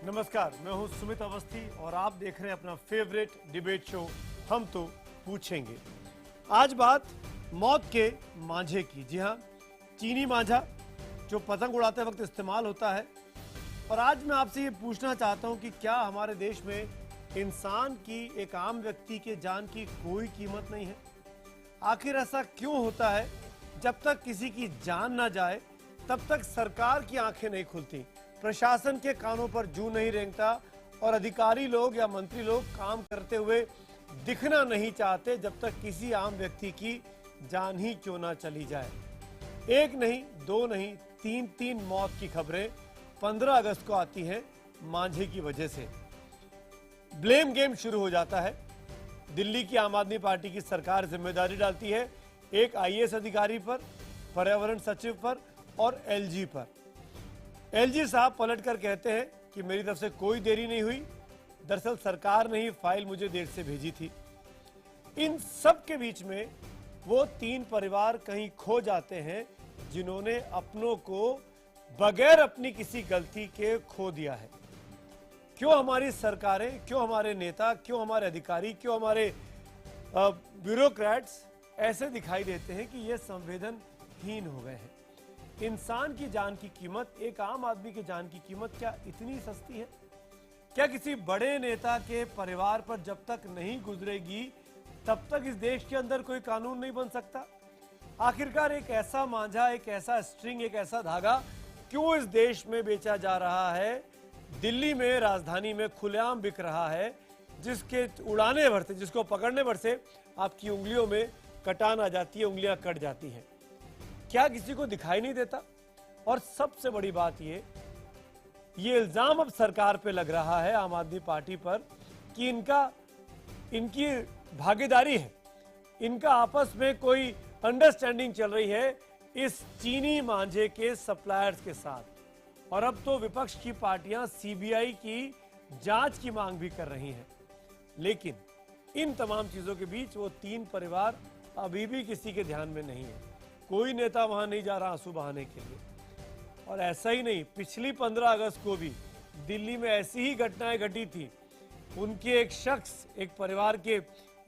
नमस्कार, मैं हूं सुमित अवस्थी और आप देख रहे हैं अपना फेवरेट डिबेट शो हम तो पूछेंगे। आज बात मौत के मांझे की। जी हां, चीनी मांझा जो पतंग उड़ाते वक्त इस्तेमाल होता है। और आज मैं आपसे ये पूछना चाहता हूं कि क्या हमारे देश में इंसान की, एक आम व्यक्ति के जान की कोई कीमत नहीं है? आखिर ऐसा क्यों होता है? जब तक किसी की जान ना जाए तब तक सरकार की आंखें नहीं खुलती, प्रशासन के कानों पर जूं नहीं रेंगता और अधिकारी लोग या मंत्री लोग काम करते हुए दिखना नहीं चाहते जब तक किसी आम व्यक्ति की जान ही क्यों ना चली जाए। एक नहीं, दो नहीं, तीन मौत की खबरें 15 अगस्त को आती हैं मांझे की वजह से। ब्लेम गेम शुरू हो जाता है। दिल्ली की आम आदमी पार्टी की सरकार जिम्मेदारी डालती है एक आईएएस अधिकारी पर, पर्यावरण सचिव पर और एलजी पर। एलजी साहब पलटकर कहते हैं कि मेरी तरफ से कोई देरी नहीं हुई, दरअसल सरकार ने ही फाइल मुझे देर से भेजी थी। इन सब के बीच में वो 3 परिवार कहीं खो जाते हैं जिन्होंने अपनों को बगैर अपनी किसी गलती के खो दिया है। क्यों हमारी सरकारें, क्यों हमारे नेता, क्यों हमारे अधिकारी, क्यों हमारे ब्यूरोक्रेट्स ऐसे दिखाई देते हैं कि ये संवेदनहीन हो गए हैं? इंसान की जान की कीमत, एक आम आदमी की जान की कीमत क्या इतनी सस्ती है? क्या किसी बड़े नेता के परिवार पर जब तक नहीं गुजरेगी तब तक इस देश के अंदर कोई कानून नहीं बन सकता? आखिरकार एक ऐसा मांझा, एक ऐसा स्ट्रिंग, एक ऐसा धागा क्यों इस देश में बेचा जा रहा है? दिल्ली में, राजधानी में खुलेआम बिक रहा है, जिसके उड़ाने भर से, जिसको पकड़ने भर से आपकी उंगलियों में कटान आ जाती है, उंगलियां कट जाती हैं। क्या किसी को दिखाई नहीं देता? और सबसे बड़ी बात ये इल्जाम अब सरकार पे लग रहा है, आम आदमी पार्टी पर, कि इनकी भागीदारी है, इनका आपस में कोई अंडरस्टैंडिंग चल रही है इस चीनी मांझे के सप्लायर्स के साथ। और अब तो विपक्ष की पार्टियां सीबीआई की जांच की मांग भी कर रही हैं। लेकिन इन तमाम चीजों के बीच वो 3 परिवार अभी भी किसी के ध्यान में नहीं है। कोई नेता वहां नहीं जा रहा आंसू बहाने के लिए। और ऐसा ही नहीं, पिछली 15 अगस्त को भी दिल्ली में ऐसी ही घटनाएं घटी थी। उनके एक शख्स, एक परिवार के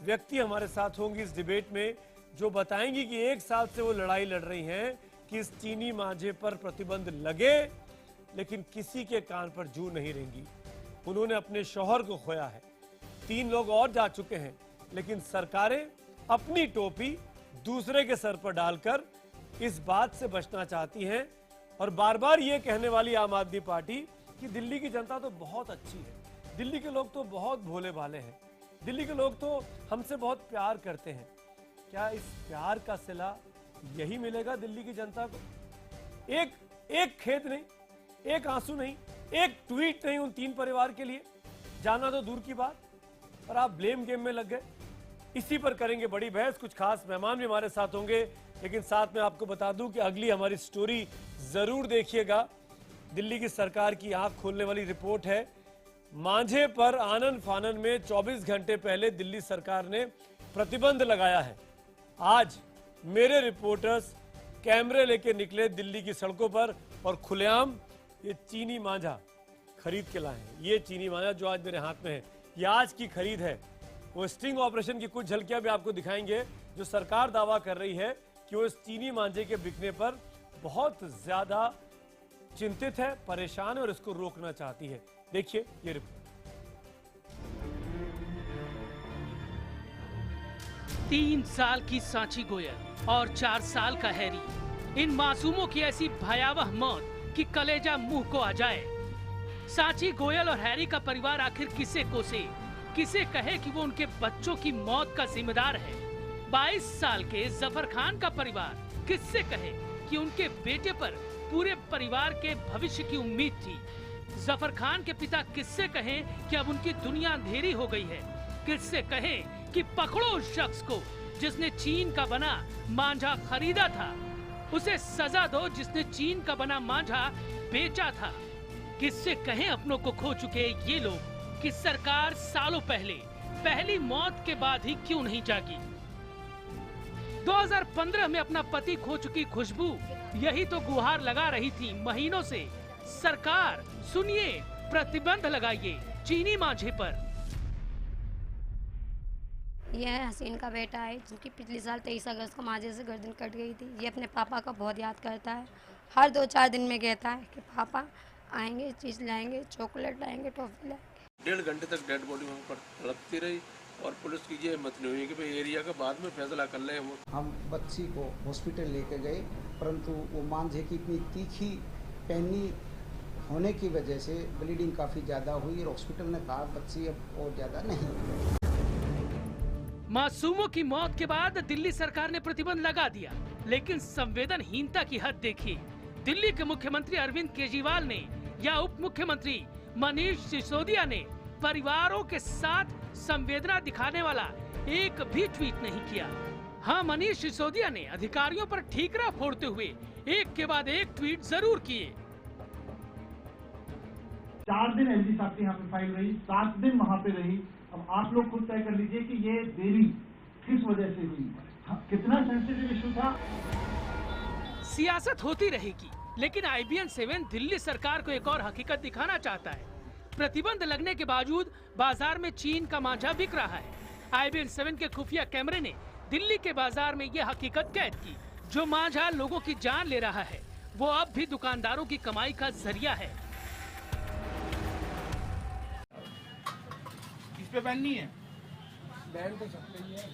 व्यक्ति हमारे साथ होंगे इस डिबेट में, जो बताएंगी कि 1 साल से वो लड़ाई लड़ रही हैं कि इस चीनी मांझे पर प्रतिबंध लगे, लेकिन किसी के कान पर जूं नहीं रेंगी। उन्होंने अपने शौहर को खोया है, 3 लोग और जा चुके हैं, लेकिन सरकारें अपनी टोपी दूसरे के सर पर डालकर इस बात से बचना चाहती हैं और बार बार ये कहने वाली आम आदमी पार्टी कि दिल्ली की जनता तो बहुत अच्छी है, दिल्ली के लोग तो बहुत भोले भाले हैं, दिल्ली के लोग तो हमसे बहुत प्यार करते हैं। क्या इस प्यार का सिला यही मिलेगा दिल्ली की जनता को? एक खेद नहीं, एक आंसू नहीं, एक ट्वीट नहीं उन 3 परिवार के लिए, जाना तो दूर की बात, और आप ब्लेम गेम में लग गए। इसी पर करेंगे बड़ी बहस। कुछ खास मेहमान भी हमारे साथ होंगे, लेकिन साथ में आपको बता दूं कि अगली हमारी स्टोरी जरूर देखिएगा। दिल्ली की सरकार की आंख खोलने वाली रिपोर्ट है। मांझे पर आनन फानन में 24 घंटे पहले दिल्ली सरकार ने प्रतिबंध लगाया है। आज मेरे रिपोर्टर्स कैमरे लेके निकले दिल्ली की सड़कों पर और खुलेआम ये चीनी मांझा खरीद के लाए हैं। ये चीनी मांझा जो आज मेरे हाथ में है, ये आज की खरीद है। वो स्टिंग ऑपरेशन की कुछ झलकियां भी आपको दिखाएंगे, जो सरकार दावा कर रही है कि वो इस चीनी मांझे के बिकने पर बहुत ज्यादा चिंतित है, परेशान है और इसको रोकना चाहती है। देखिए ये रिपोर्ट। 3 साल की सांची गोयल और 4 साल का हैरी, इन मासूमों की ऐसी भयावह मौत कि कलेजा मुंह को आ जाए। सांची गोयल और हैरी का परिवार आखिर किसे कोसे, किसे कहे कि वो उनके बच्चों की मौत का जिम्मेदार है? 22 साल के जफर खान का परिवार किससे कहे कि उनके बेटे पर पूरे परिवार के भविष्य की उम्मीद थी? जफर खान के पिता किससे कहें कि अब उनकी दुनिया अंधेरी हो गई है? किससे कहें कि पकड़ो उस शख्स को जिसने चीन का बना मांझा खरीदा था, उसे सजा दो जिसने चीन का बना मांझा बेचा था? किससे कहें अपनों को खो चुके ये लोग कि सरकार सालों पहले पहली मौत के बाद ही क्यों नहीं जागी? 2015 में अपना पति खो चुकी खुशबू यही तो गुहार लगा रही थी महीनों से, सरकार सुनिए, प्रतिबंध लगाइए चीनी मांझे पर। यह हसीन का बेटा है जिनकी पिछले साल 23 अगस्त को मांझे से गर्दन कट गई थी। ये अपने पापा का बहुत याद करता है। हर 2-4 दिन में कहता है कि पापा आएंगे, चीज़ लाएंगे, चॉकलेट लाएंगे, टॉफी लाएंगे। 1.5 घंटे तक डेड बॉडी वहाँ पर तड़पती रही और पुलिस की ये हिम्मत नहीं हुई कि भाई एरिया का बाद में फैसला कर ले। हम बच्ची को हॉस्पिटल लेके गए, परंतु वो मांझे की इतनी तीखी पैनी होने की वजह से ब्लीडिंग काफ़ी ज़्यादा हुई और हॉस्पिटल ने कहा बच्ची अब और ज़्यादा नहीं। मासूमों की मौत के बाद दिल्ली सरकार ने प्रतिबंध लगा दिया, लेकिन संवेदनहीनता की हद देखिए। दिल्ली के मुख्यमंत्री अरविंद केजरीवाल ने या उप मुख्यमंत्री मनीष सिसोदिया ने परिवारों के साथ संवेदना दिखाने वाला एक भी ट्वीट नहीं किया। हाँ, मनीष सिसोदिया ने अधिकारियों पर ठीकरा फोड़ते हुए एक के बाद एक ट्वीट जरूर किए। 4 दिन एलजी साहब के यहाँ पे फाइल रही, 7 दिन वहाँ पे रही। अब आप लोग खुद तय कर लीजिए कि ये देरी किस वजह से हुई, कितना सेंसिटिव इशू था। सियासत होती रहेगी, लेकिन IBN 7 दिल्ली सरकार को एक और हकीकत दिखाना चाहता है। प्रतिबंध लगने के बावजूद बाजार में चीन का मांझा बिक रहा है। IBN 7 के खुफिया कैमरे ने दिल्ली के बाजार में ये हकीकत कैद की। जो मांझा लोगों की जान ले रहा है, वो अब भी दुकानदारों की कमाई का जरिया है। इस पे बैन नहीं है, बैन तो सकते ही है।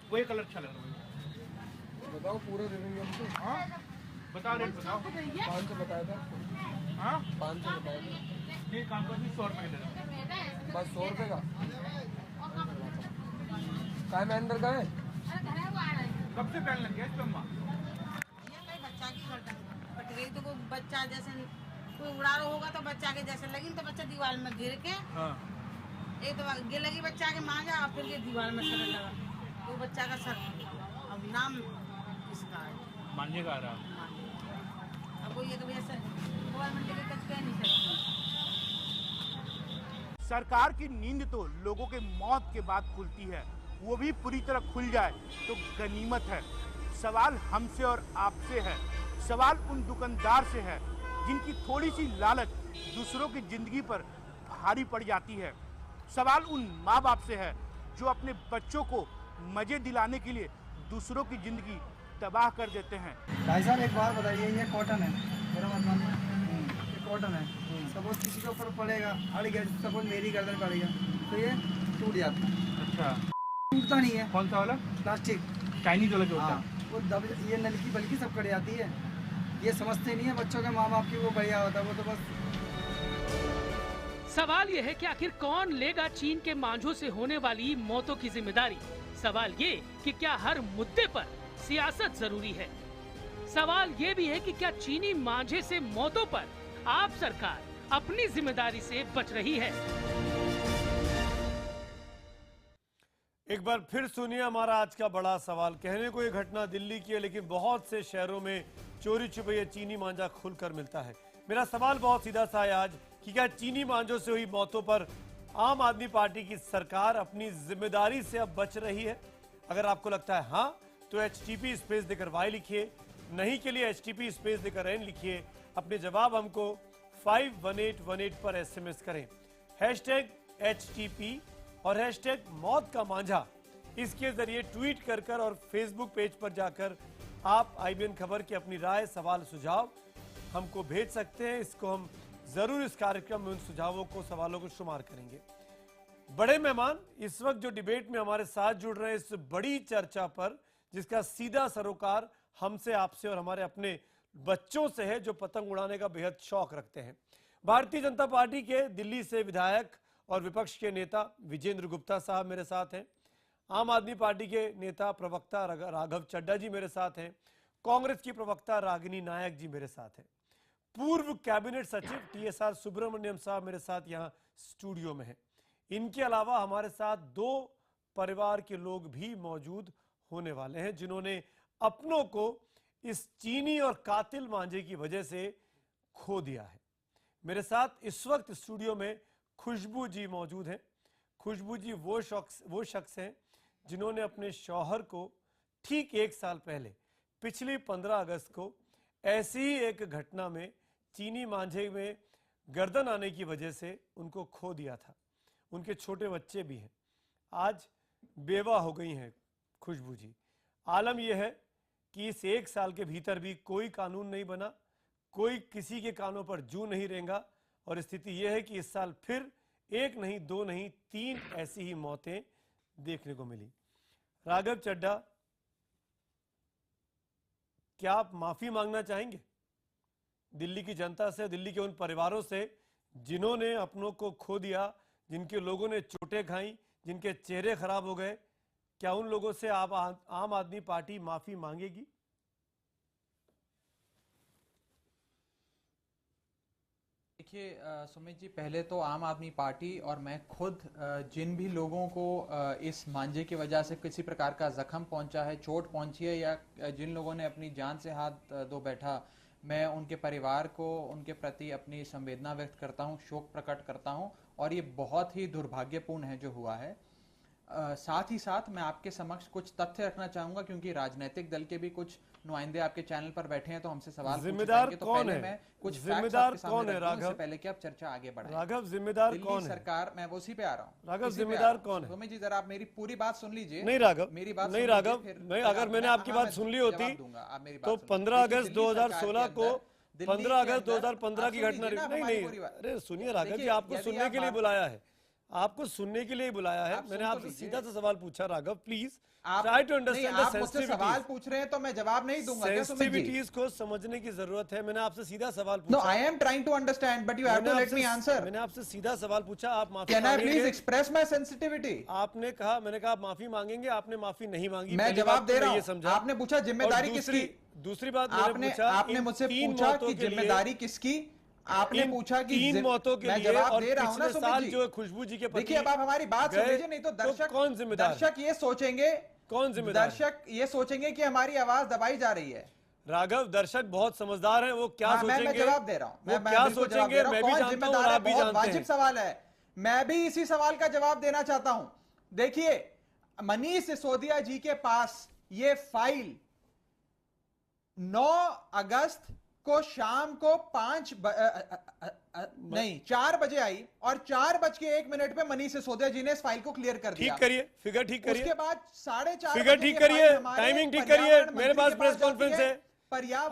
वो कलर अच्छा लग रहा है। बताओ पूरा दे देंगे हमको। हाँ बताओ, रेट बताओ। 500 बताया था। हाँ 500 बताया था। ये काम कर 100 रुपये दे रहा। बस 100 रुपये का काय में अंदर का है। कब से बैन लग गया इस पे अम्मा? बच्चा की गर्दन कट गई तो कोई बच्चा जैसे कोई उड़ा रहा होगा तो बच्चा के जैसे लगी तो बच्चा दीवार में गिर के एक तो गिर लगी बच्चा के मांझा और फिर ये दीवार में सर लगा तो बच्चा का सर। अब नाम इसका है मांझे का रहा। अब वो ये तो वैसे गवर्नमेंट के कच कह नहीं सकती। सरकार की नींद तो लोगों के मौत के बाद खुलती है, वो भी पूरी तरह खुल जाए तो गनीमत है। सवाल हमसे और आपसे है, सवाल उन दुकानदार से है जिनकी थोड़ी सी लालच दूसरों की जिंदगी पर भारी पड़ जाती है। सवाल उन माँ बाप से है जो अपने बच्चों को मजे दिलाने के लिए दूसरों की जिंदगी तबाह कर देते हैं। भाई साहब एक बात बताइए, ये कॉटन है, मेरा मत मानिए, ये कॉटन है। सपोज किसी के ऊपर पड़ेगा, अड़ गया, सपोज मेरी गर्दन पड़ेगा तो ये टूट जाता है। अच्छा, टूटता नहीं है। कौन सा वाला? प्लास्टिक चाइनीज वाला जो होता है। हाँ, वो दब ये नलकी बल्कि सब कट जाती है। ये समझते नहीं है बच्चों के माँ बाप की वो बढ़िया होता है, वो तो बस। सवाल ये है कि आखिर कौन लेगा चीन के मांझों से होने वाली मौतों की जिम्मेदारी। सवाल ये कि क्या हर मुद्दे पर सियासत जरूरी है। सवाल ये भी है कि क्या चीनी मांझे से मौतों पर आप सरकार अपनी जिम्मेदारी से बच रही है। एक बार फिर सुनिए हमारा आज का बड़ा सवाल। कहने को ये घटना दिल्ली की है, लेकिन बहुत से शहरों में चोरी छुपे चीनी मांझा खुलकर मिलता है। मेरा सवाल बहुत सीधा सा है आज कि क्या चीनी मांझों से हुई मौतों पर आम आदमी पार्टी की सरकार अपनी जिम्मेदारी से अब बच रही है? अगर आपको लगता है हाँ, तो HTP स्पेस देकर Y लिखिए, नहीं के लिए HTP स्पेस देकर N लिखिए। अपने जवाब हमको 51818 पर SMS करें। #HTP और #मौत का मांझा इसके जरिए ट्वीट कर और फेसबुक पेज पर जाकर आप IBN खबर की अपनी राय, सवाल, सुझाव हमको भेज सकते हैं। इसको हम जरूर इस कार्यक्रम में उन सुझावों को, सवालों को शुमार करेंगे। बड़े मेहमान इस वक्त जो डिबेट में हमारे साथ जुड़ रहे हैं इस बड़ी चर्चा पर, जिसका सीधा सरोकार हमसे, आपसे और हमारे अपने बच्चों से है जो पतंग उड़ाने का बेहद शौक रखते हैं। भारतीय जनता पार्टी के दिल्ली से विधायक और विपक्ष के नेता विजेंद्र गुप्ता साहब मेरे साथ हैं। आम आदमी पार्टी के नेता प्रवक्ता राघव चड्ढा जी मेरे साथ हैं। कांग्रेस की प्रवक्ता रागिनी नायक जी मेरे साथ हैं। पूर्व कैबिनेट सचिव TSR सुब्रमण्यम साहब मेरे साथ यहाँ स्टूडियो में हैं। इनके अलावा हमारे साथ 2 परिवार के लोग भी मौजूद होने वाले हैं जिन्होंने अपनों को इस चीनी और कातिल मांझे की वजह से खो दिया है। मेरे साथ इस वक्त स्टूडियो में खुशबू जी मौजूद हैं। खुशबू जी वो शख्स हैं जिन्होंने अपने शौहर को ठीक 1 साल पहले, पिछली 15 अगस्त को ऐसी ही एक घटना में चीनी मांझे में गर्दन आने की वजह से उनको खो दिया था। उनके छोटे बच्चे भी हैं, आज बेवा हो गई हैं खुशबू जी। आलम यह है कि इस 1 साल के भीतर भी कोई कानून नहीं बना, कोई किसी के कानों पर जू नहीं रेंगा, और स्थिति यह है कि इस साल फिर 1 नहीं 2 नहीं 3 ऐसी ही मौतें देखने को मिली। राघव चड्ढा, क्या आप माफी मांगना चाहेंगे दिल्ली की जनता से, दिल्ली के उन परिवारों से जिन्होंने अपनों को खो दिया, जिनके लोगों ने चोटें खाई, जिनके चेहरे खराब हो गए? क्या उन लोगों से आप आम आदमी पार्टी माफी मांगेगी? देखिए सुमित जी, पहले तो आम आदमी पार्टी और मैं खुद जिन भी लोगों को इस मांझे की वजह से किसी प्रकार का जख्म पहुंचा है, चोट पहुंची है, या जिन लोगों ने अपनी जान से हाथ धो बैठा, मैं उनके परिवार को, उनके प्रति अपनी संवेदना व्यक्त करता हूं, शोक प्रकट करता हूं, और ये बहुत ही दुर्भाग्यपूर्ण है जो हुआ है। साथ ही साथ मैं आपके समक्ष कुछ तथ्य रखना चाहूंगा, क्योंकि राजनीतिक दल के भी कुछ नुमाइंदे आपके चैनल पर बैठे हैं तो हमसे सवाल जिम्मेदार तो कौन है? मैं कुछ जिम्मेदार कौन है राघव? पहले कि आप चर्चा आगे बढ़ाएं। राघव जिम्मेदार कौन है? सरकार, मैं उसी पे आ रहा हूँ। राघव जिम्मेदार कौन है? सुमित जी जरा आप मेरी पूरी बात सुन लीजिए। नहीं राघव, मेरी बात नहीं राघव, मैं अगर मैंने आपकी बात सुन ली होती तो 15 अगस्त 2016 को 15 अगस्त 2015 की घटना नहीं, अरे सुनिए राघव जी, आपको सुनने के लिए बुलाया है, आपको सुनने के लिए बुलाया है। मैंने आपसे सीधा सा सवाल पूछा Raghav, please try to understand the sensitivities. सवाल पूछ रहे हैं तो मैं जवाब नहीं दूंगा। सेंसिटिविटीज को समझने की जरूरत है। मैंने आपसे सीधा सवाल पूछा। No, I am trying to understand but you have to let me answer. मैंने आपसे सीधा सवाल पूछा, आप माफी can I please express my sensitivity? आपने कहा, मैंने कहा आप माफी मांगेंगे, आपने माफी नहीं मांगी। मैं जवाब दे रहा हूं। आपने पूछा जिम्मेदारी किसकी? दूसरी बात आपने मुझसे पूछा कि जिम्मेदारी किसकी? आपने पूछा कि 3 मौतों के लिए जवाब दे रहा हूं ना साल जो खुशबू जी के पति। देखिए अब आप हमारी बात सुन लीजिए, नहीं तो दर्शक कौन जिम्मेदार? दर्शक ये सोचेंगे, कौन जिम्मेदार? दर्शक ये सोचेंगे कि हमारी आवाज दबाई जा रही है। राघव, दर्शक बहुत समझदार हैं, वो क्या सोचेंगे? मैं जवाब दे रहा हूं, मैं क्या सोचेंगे मैं भी जानता हूं और आप भी जानते हैं। वाजिब सवाल है, मैं भी इसी सवाल का जवाब देना चाहता हूं। देखिए, मनीष सिसोदिया जी के पास ये फाइल 9 अगस्त को शाम को 4 बजे आई और 4:01 पे मनीष सिसोदिया जी ने इस फाइल को क्लियर कर दिया। ठीक करिए, फिगर ठीक करिए। उसके बाद 4:30 फिगर ठीक करिए, टाइमिंग ठीक करिए। मेरे पास प्रेस कॉन्फ्रेंस है,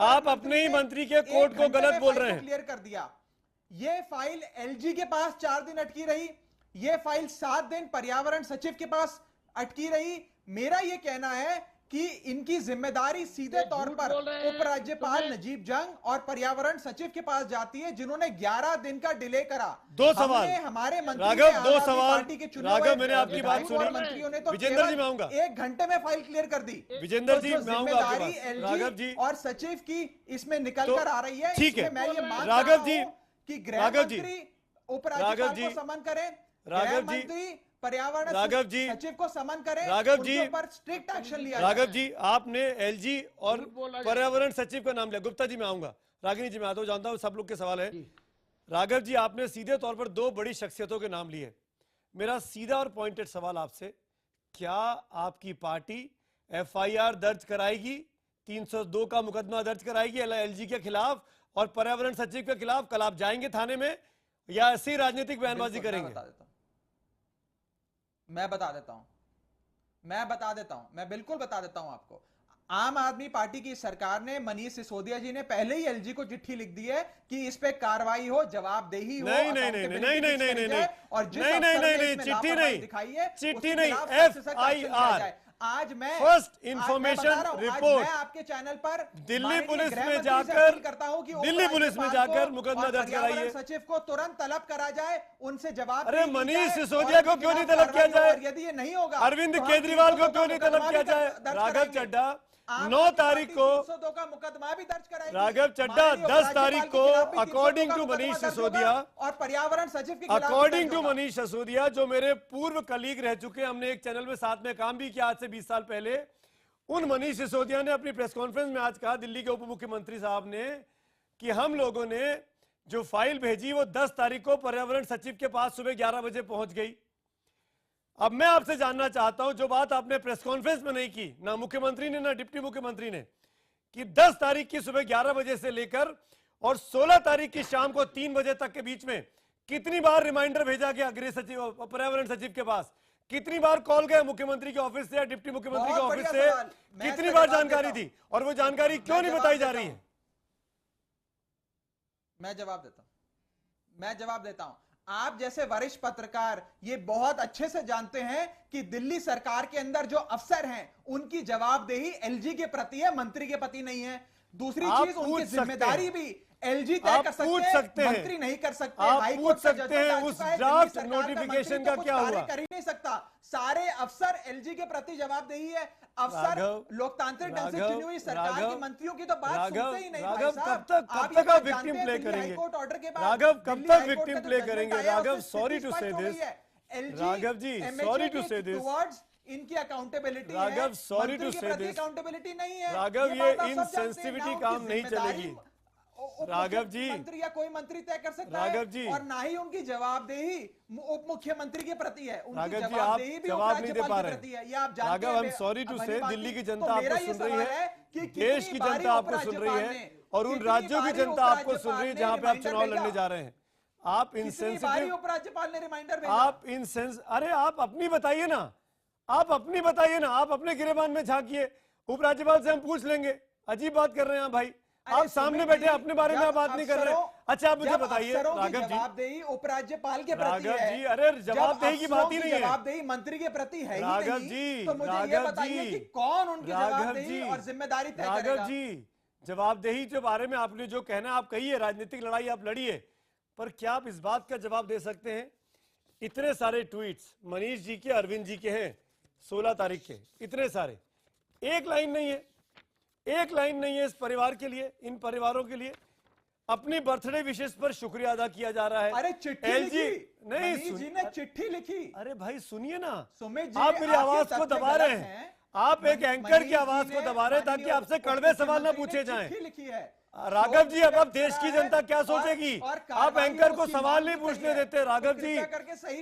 आप अपने ही मंत्री के कोर्ट को गलत बोल रहे हैं। क्लियर कर दिया। ये फाइल एलजी के पास 4 दिन अटकी रही, ये फाइल 7 दिन पर्यावरण सचिव के पास अटकी रही। मेरा ये कहना है कि इनकी जिम्मेदारी सीधे तौर पर उपराज्यपाल नजीब जंग और पर्यावरण सचिव के पास जाती है, जिन्होंने 11 दिन का डिले करा। 2 सवाल हमारे मंत्री राघव, 2 सवाल राघव, मैंने आपकी बात सुनी। मंत्रियों ने तो विजेंद्र जी मैं आऊंगा, 1 घंटे में फाइल क्लियर कर दी। विजेंद्र जी मैं आऊंगा आपके पास। राघव जी और सचिव की इसमें निकल कर आ रही है। ठीक है, मैं ये मान राघव जी कि गृह मंत्री उपराज्यपाल को समन करें, राघव जी पर्यावरण राघव जी सचिव को समन करें, राघव जी पर स्ट्रिक्ट एक्शन लिया। राघव जी, आपने एलजी और पर्यावरण सचिव का नाम लिया। गुप्ता जी मैं आऊंगा, रागिनी जी मैं आता हूं, जानता हूं सब लोग के सवाल है। राघव जी, आपने सीधे तौर पर 2 बड़ी शख्सियतों के नाम लिए। मेरा सीधा और पॉइंटेड सवाल आपसे, क्या आपकी पार्टी एफआईआर दर्ज कराएगी, 302 का मुकदमा दर्ज कराएगी एलजी के खिलाफ और पर्यावरण सचिव के खिलाफ? कल आप जाएंगे थाने में या ऐसे ही राजनीतिक बयानबाजी करेंगे? मैं बता देता हूं, मैं बिल्कुल बता देता हूं आपको। आम आदमी पार्टी की सरकार ने, मनीष सिसोदिया जी ने पहले ही एलजी को चिट्ठी लिख दी है कि इस पे कार्रवाई हो, जवाबदेही हो। नहीं, और चिट्ठी नहीं, एफआईआर। आज मैं फर्स्ट इंफॉर्मेशन रिपोर्ट आपके चैनल पर दिल्ली पुलिस में जाकर करता हूं कि दिल्ली पुलिस में जाकर मुकदमा दर्ज कराइए। सचिव को तुरंत तलब करा जाए, उनसे जवाब। अरे मनीष सिसोदिया को क्यों नहीं तलब किया जाए? यदि ये नहीं होगा, अरविंद केजरीवाल को क्यों नहीं तलब किया जाए? राघव चड्ढा 9 तारीख को 302 का मुकदमा भी दर्ज कराएगी। राघव चड्ढा 10 तारीख को अकॉर्डिंग टू मनीष सिसोदिया और पर्यावरण सचिव के अकॉर्डिंग टू मनीष सिसोदिया, जो मेरे पूर्व कलीग रह चुके, हमने एक चैनल में साथ में काम भी किया आज से 20 साल पहले, उन मनीष सिसोदिया ने अपनी प्रेस कॉन्फ्रेंस में आज कहा, दिल्ली के उप मुख्यमंत्री साहब ने, कि हम लोगों ने जो फाइल भेजी वो 10 तारीख को पर्यावरण सचिव के पास सुबह 11 बजे पहुंच गई। अब मैं आपसे जानना चाहता हूं, जो बात आपने प्रेस कॉन्फ्रेंस में नहीं की, ना मुख्यमंत्री ने ना डिप्टी मुख्यमंत्री ने, कि 10 तारीख की सुबह 11 बजे से लेकर और 16 तारीख की शाम को 3 बजे तक के बीच में कितनी बार रिमाइंडर भेजा गया गृह सचिव, पर्यावरण सचिव के पास? कितनी बार कॉल गया मुख्यमंत्री के ऑफिस से या डिप्टी मुख्यमंत्री के ऑफिस से? कितनी बार जानकारी दी और वो जानकारी क्यों नहीं बताई जा रही है? मैं जवाब देता हूं। आप जैसे वरिष्ठ पत्रकार ये बहुत अच्छे से जानते हैं कि दिल्ली सरकार के अंदर जो अफसर हैं उनकी जवाबदेही एलजी के प्रति है, मंत्री के प्रति नहीं है। दूसरी चीज, उनकी जिम्मेदारी भी एलजी तय कर सकते हैं, मंत्री नहीं कर सकते। आप पूछ सकते हैं उस ड्राफ्ट नोटिफिकेशन का क्या हुआ? कर ही नहीं सकता। सारे अफसर एलजी के प्रति जवाबदेही है। अफसर लोकतांत्रिक ढंग से चुनी हुई सरकार के मंत्रियों की तो बात सुनते ही नहीं। राघव, कब तक आप विक्टिम प्ले करेंगे? राघव, कब तक विक्टिम प्ले करेंगे? Raghav, sorry to say this, Raghav ji, sorry to say this, इनकी accountability, Raghav sorry to say this, accountability नहीं है। राघव, ये इनसेंसिटिविटी काम नहीं चलेगी। राघव जी, मंत्री या कोई मंत्री तय कर सकता राघव जी, और ना ही उनकी जवाबदेही उप मुख्यमंत्री के प्रति है। राघव जी, आप जवाब नहीं दे पा रहे। Raghav, I am sorry to say, Delhi की जनता आपको सुन रही है, देश की जनता आपको सुन रही है और उन राज्यों की जनता आपको सुन रही है जहां पे आप चुनाव लड़ने जा रहे हैं। आप इनसेंसिटिव, उपराज्यपाल ने रिमाइंडर भेजा। आप अरे आप अपनी बताइए ना, आप अपनी बताइए ना, आप अपने गिरेबान में झांकिए। उपराज्यपाल से हम पूछ लेंगे। अजीब बात कर रहे हैं भाई, आप सामने बैठे अपने बारे में बात नहीं कर रहे। अच्छा, आप मुझे बताइए राघव जी, जवाबदेही उपराज्यपाल के प्रति राघव जी, अरे जवाबदेही की बात ही नहीं है, जवाबदेही मंत्री के प्रति है राघव जी। तो मुझे ये बताइए कि कौन उनकी जवाबदेही और जिम्मेदारी तय करेगा? राघव जी, जवाबदेही के बारे में आपने जो कहना आप कहिए, राजनीतिक लड़ाई आप लड़िए, पर क्या आप इस बात का जवाब दे सकते हैं? इतने सारे ट्वीट्स मनीष जी के, अरविंद जी के हैं 16 तारीख के, इतने सारे, एक लाइन नहीं है, एक लाइन नहीं है इस परिवार के लिए, इन परिवारों के लिए। अपनी बर्थडे विशेष पर शुक्रिया अदा किया जा रहा है। अरे चिट्ठी लिखी, नहीं जी ने चिट्ठी लिखी। अरे भाई सुनिए ना, सुमित जी, आप मेरी आवाज को दबा रहे हैं, आप एक एंकर की आवाज को दबा रहे हैं ताकि आपसे कड़वे सवाल ना पूछे जाएं। राघव जी, अब देश की जनता क्या सोचेगी? आप एंकर को सवाल नहीं पूछने देते। राघव जी,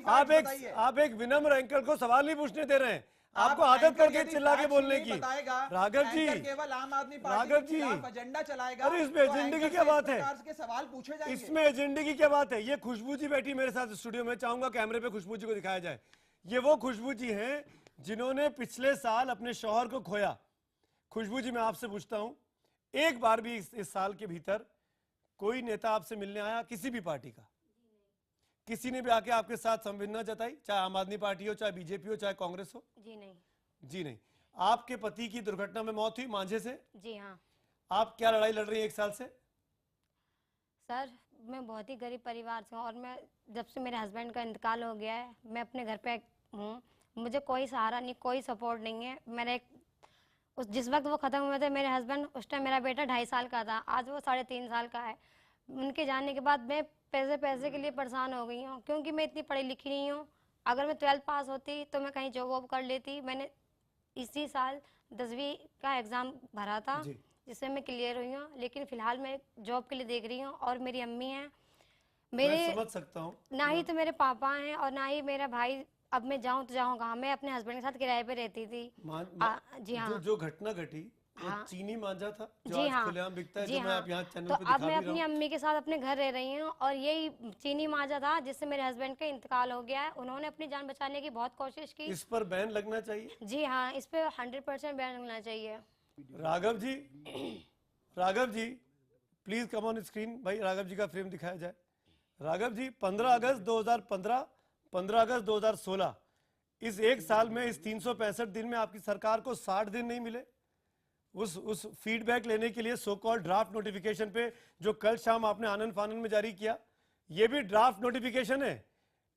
आप एक विनम्र एंकर को सवाल नहीं पूछने दे रहे हैं, आपको आदत करके चिल्ला के बोलने की। राघव जी, केवल आम आदमी राघव जी, एजेंडा चलाएगा। अरे इसमें एजेंडे की क्या बात है? सवाल पूछे जाएंगे। इसमें एजेंडे की क्या बात है? ये खुशबू जी बैठी मेरे साथ स्टूडियो में, चाहूंगा कैमरे पे खुशबू जी को दिखाया जाए। ये वो खुशबू जी हैं जिन्होंने पिछले साल अपने शौहर को खोया। खुशबू जी, मैं आपसे पूछता हूं, एक बार भी इस साल के भीतर कोई नेता आपसे मिलने आया किसी भी पार्टी का? किसी ने भी आके आपके साथ संवेदना जताई, चाहे आम आदमी पार्टी हो, चाहे बीजेपी हो, चाहे कांग्रेस हो? जी नहीं। जी नहीं। आपके पति की दुर्घटना में मौत हुई मांझे से? जी हाँ। आप क्या लड़ाई लड़ रही हैं 1 साल से? सर, मैं बहुत ही गरीब परिवार से हूँ और मैं जब से मेरे हस्बैंड का इंतकाल हो गया है, मैं अपने घर पे हूँ, मुझे कोई सहारा नहीं, कोई सपोर्ट नहीं है। मेरा जिस वक्त वो ख़त्म हुए थे मेरे हस्बैंड, उस टाइम मेरा बेटा 2.5 साल का था, आज वो 3.5 साल का है। उनके जाने के बाद मैं पैसे के लिए परेशान हो गई हूँ, क्योंकि मैं इतनी पढ़ी लिखी नहीं हूँ। अगर मैं 12th पास होती तो मैं कहीं जॉब वॉब कर लेती। मैंने इसी साल 10वीं का एग्ज़ाम भरा था जिससे मैं क्लियर हुई हूँ, लेकिन फ़िलहाल मैं जॉब के लिए देख रही हूँ। और मेरी अम्मी हैं, मैं समझ सकता हूँ, ना ही तो मेरे पापा हैं और ना ही मेरा भाई। अब मैं जाऊँ तो जाऊँ कहाँ? मैं अपने हस्बैंड के साथ किराए पे रहती थी। जी हाँ। जो घटना घटी, हाँ, चीनी मांझा था जो जी आज खुलेआम बिकता है, जी जो हाँ, मैं आप यहाँ चैनल तो पे दिखा अब मैं भी अपनी रहा हूँ। अम्मी के साथ अपने घर रह रही हूँ और यही चीनी मांझा था जिससे मेरे हस्बैंड का इंतकाल हो गया है। उन्होंने अपनी जान बचाने की बहुत कोशिश की। इस पर बैन लगना चाहिए। जी हाँ, इस पे 100% बैन लगना चाहिए। Raghav ji, Raghav ji please come on screen, भाई राघव जी का फ्रेम दिखाया जाए। राघव जी, 15 अगस्त 2015, 15 अगस्त 2016, इस 1 साल में, इस 365 दिन में आपकी सरकार को 60 दिन नहीं मिले उस फीडबैक लेने के लिए? सो कॉल्ड ड्राफ्ट नोटिफिकेशन पे जो कल शाम आपने आनंद फानन में जारी किया, ये भी ड्राफ्ट नोटिफिकेशन है,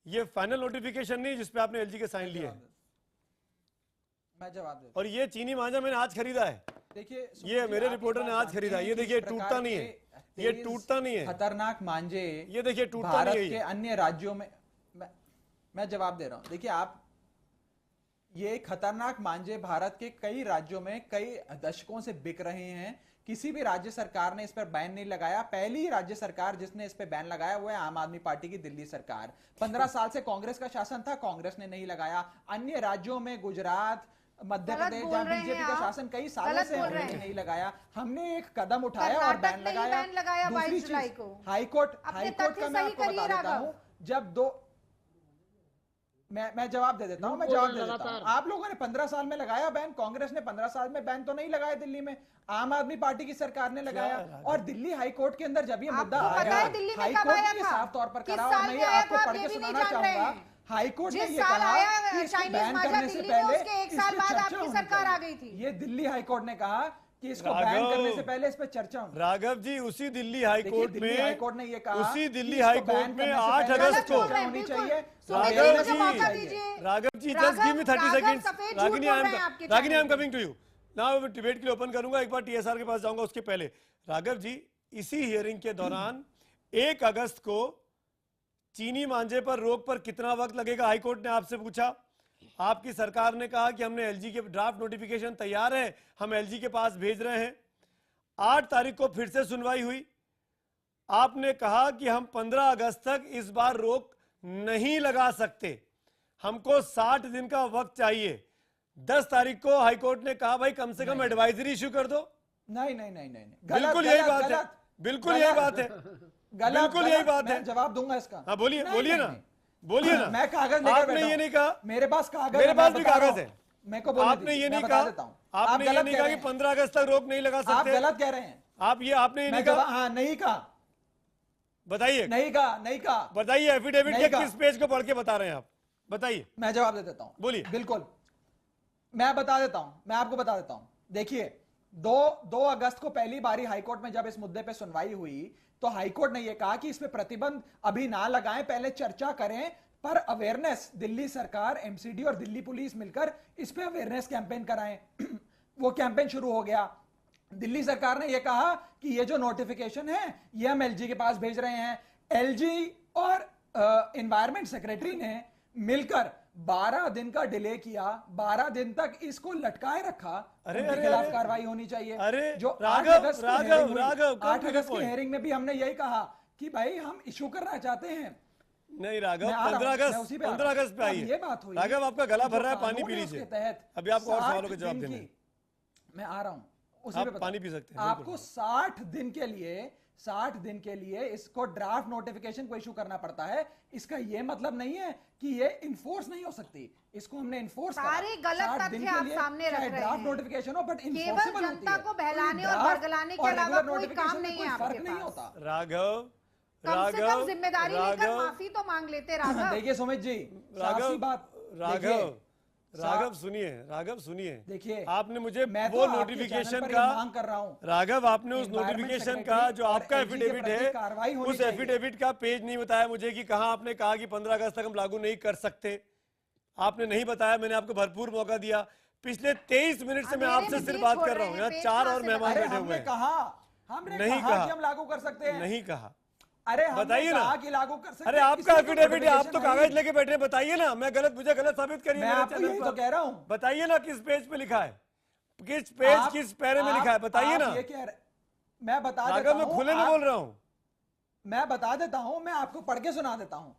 ये फाइनल नोटिफिकेशन नहीं जिसपे आपने एलजी के साइन लिए। मैं जवाब दे। और ये चीनी मांझा मैंने आज खरीदा है, देखिए ये मेरे रिपोर्टर ने आज खरीदा। ये देखिए टूटता नहीं है, ये टूटता नहीं है, खतरनाक मांझे ये देखिए टूटता नहीं है। भारत के अन्य राज्यों में, मैं जवाब दे रहा हूं। देखिए आप, ये खतरनाक मांझे भारत के कई राज्यों में कई दशकों से बिक रहे हैं। किसी भी राज्य सरकार ने इस पर बैन नहीं लगाया। पहली राज्य सरकार जिसने इस पर बैन लगाया वो है आम आदमी पार्टी की दिल्ली सरकार। 15 साल से कांग्रेस का शासन था, कांग्रेस ने नहीं लगाया। अन्य राज्यों में गुजरात, मध्य गलत प्रदेश बोल जहाँ रहे बीजेपी हैं का आप। शासन कई सालों गलत से बोल रहे हमने हैं। नहीं लगाया, हमने एक कदम उठाया और कर्नाटक बैन ने ही लगाया। बैन लगाया दूसरी 22 जुलाई चीज, को। हाईकोर्ट अपने हाईकोर्ट तथ्य का मैं सही आपको करिए बता देता राघव। हूँ, जब दो मैं जवाब दे देता हूँ, मैं जवाब दे देता हूँ। आप लोगों ने 15 साल में लगाया बैन, कांग्रेस ने 15 साल में बैन तो नहीं लगाया दिल्ली में, आम आदमी पार्टी की सरकार ने लगाया। और दिल्ली हाई कोर्ट के अंदर जब ये मुद्दा आपको पता आया, है दिल्ली में हाई कब कोर्ट आया ने था? साफ तौर पर किस करा, और साल मैं में ये आया आपको था, पढ़ आप के ये भी नहीं सुनाना जान रहे चाहूंगा। हैं। हाई कोर्ट ने जिस ये साल कहा आया कि इसको चाइनीज बैन माजा करने से दिल्ली में, पहले उसके एक इस साल पे बाद चर्चा आपकी होनी सरकार आ चाहिए। गई थी। ये दिल्ली हाई कोर्ट ने कहा कि इसको बैन राघव, करने से पहले इस पे चर्चा होनी। राघव जी, उसी दिल्ली हाई देखिए, कोर्ट दिल्ली हाई कोर्ट ने ये कहा उसी दिल्ली कि इसको हाई बैन कोर्ट में करने से 8 पहले अगस्त को चर्चा होनी चाहिए। राघव जी, मौका दीजिए। Raghav ji, Raghav, just give me 30 Raghav seconds. सफेद झूठ रागिनी, बोल I am- रहे हैं आपके Ragini, I am channel coming to you. Now debate के लिए ओपन करूंगा, एक बार टीएसआर के पास जाऊंगा, उसके पहले राघव जी, इसी हियरिंग के दौरान 1 अगस्त को चीनी मांझे पर रोक पर कितना वक्त लगेगा हाईकोर्ट ने आपसे पूछा। आपकी सरकार ने कहा कि हमने एलजी के ड्राफ्ट नोटिफिकेशन तैयार है, हम एलजी के पास भेज रहे हैं। 8 तारीख को फिर से सुनवाई हुई, आपने कहा कि हम 15 अगस्त तक इस बार रोक नहीं लगा सकते, हमको 60 दिन का वक्त चाहिए। 10 तारीख को हाईकोर्ट ने कहा भाई कम से कम एडवाइजरी इशू कर दो। नहीं नहीं नहीं नहीं, बिल्कुल यही बात है, बिल्कुल यही बात है, बिल्कुल यही बात है। जवाब दूंगा इसका। हाँ बोलिए, बोलिए ना, बोलिए ना। मैं कागज लेकर आपने ये नहीं कहा, मेरे पास कागज, मेरे पास भी कागज है। मेरे को बोलने आपने दीजिए, ये मैं नहीं बता कहा, देता हूं। आपने ये नहीं कहा कि 15 अगस्त तक रोक नहीं लगा आप सकते। गलत कह रहे हैं। आपने ये नहीं कहा। हाँ, नहीं कहा, बताइए, नहीं कहा, नहीं कहा। बताइए एफिडेविट के किस पेज को पढ़ के बता रहे हैं आप, बताइए। मैं जवाब दे देता हूं, बोलिए। बिल्कुल, मैं बता देता हूं, मैं आपको बता देता हूं। देखिए, 2 अगस्त को पहली बारी हाईकोर्ट में जब इस मुद्दे पे सुनवाई हुई, तो हाईकोर्ट ने यह कहा कि इस पे प्रतिबंध अभी ना लगाएं, पहले चर्चा करें, पर अवेयरनेस दिल्ली सरकार, एमसीडी और दिल्ली पुलिस मिलकर इस पे अवेयरनेस कैंपेन कराएं। वो कैंपेन शुरू हो गया। दिल्ली सरकार ने यह कहा कि ये जो नोटिफिकेशन है ये हम एलजी के पास भेज रहे हैं। एलजी और एनवायरमेंट सेक्रेटरी ने मिलकर 12 दिन का डिले किया, 12 दिन तक इसको लटकाए रखा। उनके खिलाफ कार्रवाई होनी चाहिए। अरे जो 8 अगस्त की हेयरिंग में भी हमने यही कहा कि भाई हम इशू करना चाहते हैं। नहीं राघव, 15 अगस्त पे आई है। राघव आपका गला भर रहा है, पानी पी लीजिए। अभी आपको और सवालों के जवाब देने हैं। मैं आ रहा हूं, उसी आप पे पानी पी सकते हैं। आपको 60 दिन के लिए इसको ड्राफ्ट नोटिफिकेशन को इशू करना पड़ता है। इसका यह मतलब नहीं है कि ये इन्फोर्स नहीं हो सकती। इसको हमने इन्फोर्स सारे गलत तथ्य आप सामने रख रहे हैं। ड्राफ्ट नोटिफिकेशन हो, बट केवल जनता को बहलाने और बरगलाने के अलावा कोई काम नहीं है आपके नहीं पास। होता। राघव, कम से कम जिम्मेदारी लेकर माफी तो मांग लेते राघव। देखिए सुमित जी, राघव सुनिए, राघव सुनिए, देखिए आपने मुझे मैं वो तो नोटिफिकेशन आपके का मांग कर रहा हूं। राघव, आपने उस नोटिफिकेशन का जो आपका एफिडेविट है, उस एफिडेविट का पेज नहीं बताया मुझे कि कहां आपने कहा कि 15 अगस्त तक हम लागू नहीं कर सकते। आपने नहीं बताया, मैंने आपको भरपूर मौका दिया। पिछले 23 मिनट से मैं आपसे सिर्फ बात कर रहा हूँ, यहाँ 4 और मेहमान बैठे हुए हैं। हमने नहीं कहा कहा कि हम लागू कर सकते हैं। नहीं कहा। अरे बताइए ना कि लागू कर सकते अरे आपका एफिडेविट है, आप तो कागज लेके बैठे हैं, बताइए ना। मुझे गलत साबित करिए। मैं आपको यही तो कह रहा हूँ। बताइए ना किस पेज पे लिखा है, किस पेज किस पैरे में लिखा है, बताइए ना। मैं बता देता हूं, मैं खुले में बोल रहा हूँ। मैं बता देता हूं, मैं आपको पढ़ के सुना देता हूं।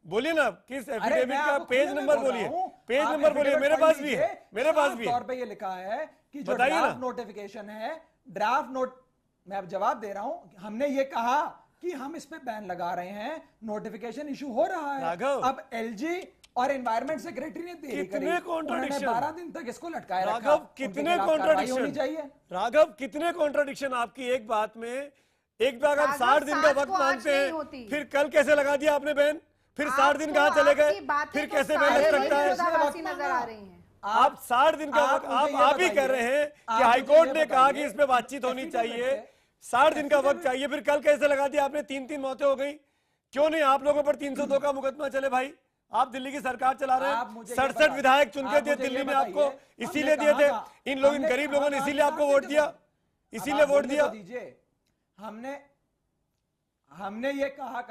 बोलिए ना किस एफिडेविट का पेज नंबर बोलिए, पेज नंबर बोलिए। मेरे पास भी है, मेरे पास भी है। तौर पे ये लिखा है कि जो ड्राफ्ट नोटिफिकेशन है, ड्राफ्ट नोट, मैं अब जवाब दे रहा हूं। हमने ये कहा कि हम इस पे बैन लगा रहे हैं, नोटिफिकेशन इशू हो रहा है। अब एलजी और एनवायरमेंट सेक्रेटरी ने देरी करी, उन्होंने 12 दिन तक इसको लटकाए रखा। राघव कितने कॉन्ट्राडिक्शन चाहिए। राघव कितने कॉन्ट्राडिक्शन आपकी एक बात में। एक बार आप 60 दिन का वक्त मांगते हैं, फिर कल कैसे लगा दिया आपने बैन, फिर 60 दिन कहां चले गए, फिर कैसे बैन लग सकता है। आप 60 दिन का वक्त आप ही कह रहे हैं कि हाईकोर्ट ने कहा कि इस पे बातचीत होनी चाहिए, 60 दिन का वक्त चाहिए, फिर कल कैसे लगा दिया आपने। 3 मौतें हो गई। क्यों नहीं आप लोगों पर 302 का मुकदमा चले भाई। आप दिल्ली की सरकार चला रहे हैं, 67 विधायक चुन के दिए दिल्ली में आपको, इसीलिए दिए थे। इन गरीब लोगों ने इसीलिए आपको वोट दिया, इसीलिए वोट दिया। हमने ये कहा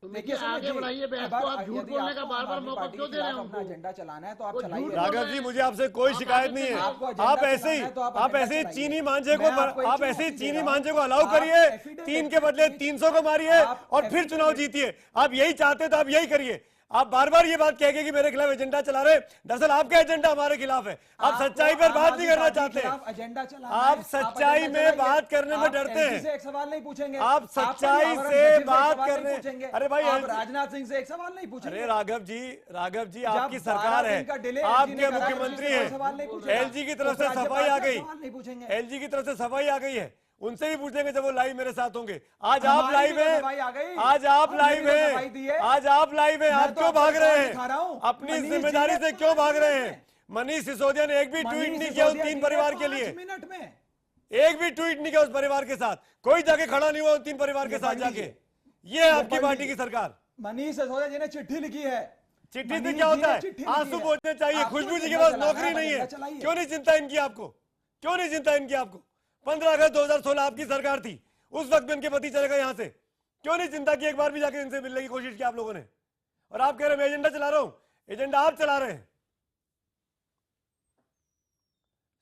देखिए आगे बढ़ाइए बहस को। आप झूठ बोलने का बार-बार मौका क्यों दे रहे हैं हमको? एजेंडा चलाना है तो आप चलाइए। राघव जी, मुझे आपसे कोई शिकायत नहीं है। आप ऐसे ही चीनी मांझे को अलाउ करिए, 3 के बदले 300 को मारिए और फिर चुनाव जीतिए। आप यही चाहते तो आप यही करिए। आप बार बार ये बात कह के कि मेरे खिलाफ एजेंडा चला रहे, दरअसल आपका एजेंडा हमारे खिलाफ है। आप सच्चाई पर बात नहीं करना चाहते, आप सच्चाई में बात करने में डरते हैं। एक सवाल नहीं पूछेंगे आप सच्चाई से बात करने, अरे भाई राजनाथ सिंह से एक सवाल नहीं पूछेंगे। अरे राघव जी आपकी सरकार है, आपके मुख्यमंत्री हैं, एलजी की तरफ से सफाई आ गई, एलजी की तरफ से सफाई आ गई है, उनसे भी पूछेंगे जब वो लाइव मेरे साथ होंगे। आज आप लाइव हैं, आज आप लाइव हैं, आज आप लाइव हैं, आप क्यों भाग रहे हैं? अपनी जिम्मेदारी से क्यों भाग रहे हैं? मनीष सिसोदिया ने एक भी ट्वीट नहीं किया उन 3 परिवार के लिए, एक भी ट्वीट नहीं किया उस परिवार के साथ, कोई जाके खड़ा नहीं हुआ उन 3 परिवार के साथ जाके। ये है आपकी पार्टी की सरकार। मनीष सिसोदिया जी ने चिट्ठी लिखी है, चिट्ठी से क्या होता है? आंसू पोंछने चाहिए। खुशबू जी के पास नौकरी नहीं है, क्यों नहीं चिंता इनकी आपको? क्यों नहीं चिंता इनकी आपको? 15 अगस्त 2016 आपकी सरकार थी, उस वक्त भी उनके पति चले गए यहां से, क्यों नहीं चिंता की? एक बार भी जाके इनसे मिलने की कोशिश की आप लोगों ने? और आप कह रहे हैं मैं एजेंडा चला रहा हूं, एजेंडा आप चला रहे हैं।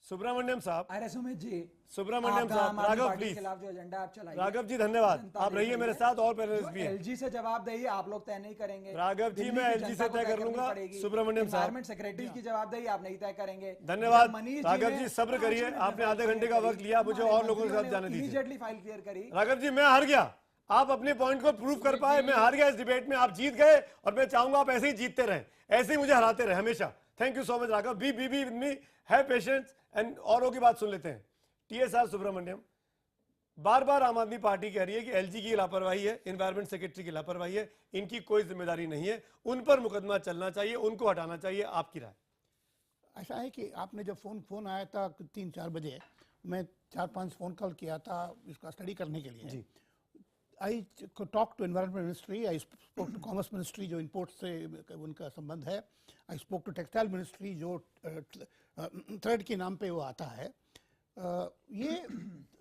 सुब्रमण्यम साहब, अरे सुमित जी, सुब्रमण्यम साहब, राघव प्लीज, खिलाफ जो एजेंडा आप चलाइए। राघव जी धन्यवाद, आप रहिए मेरे साथ, और पैनलिस्ट भी हैं। एलजी से जवाबदेही आप लोग तय नहीं करेंगे। राघव जी मैं एलजी से तय कर लूंगा। सुब्रमण्यम साहब, एनवायरमेंट सेक्रेटरी की जवाबदेही आप नहीं तय करेंगे। धन्यवाद राघव जी, सब्र करिए, आपने आधे घंटे का वक्त लिया, मुझे और लोगों के साथ जाने दीजिए। इमीडिएटली फाइल क्लियर करी। राघव जी मैं हार गया, आप अपने पॉइंट को प्रूव कर पाए, मैं हार गया इस डिबेट में, आप जीत गए, और मैं चाहूंगा आप ऐसे ही जीतते रहे, ऐसे ही मुझे हराते रहे हमेशा। Thank you so much Raghav. Be with me, have patience, and औरों की बात सुन लेते हैं। टीएसआर सुब्रमण्यम, बार बार आम आदमी पार्टी कह रही है कि एलजी की लापरवाही है, एनवायरमेंट सेक्रेटरी की लापरवाही है, इनकी कोई जिम्मेदारी नहीं है, उन पर मुकदमा चलना चाहिए, उनको हटाना चाहिए, आपकी राय? ऐसा है कि आपने जब फोन आया था 3-4 बजे, मैं 4-5 फोन कॉल किया था इसका स्टडी करने के लिए। I talk to environment ministry, I spoke to commerce ministry जो इंपोर्ट से उनका संबंध है, I spoke to textile ministry जो थ्रेड के नाम पे वो आता है। ये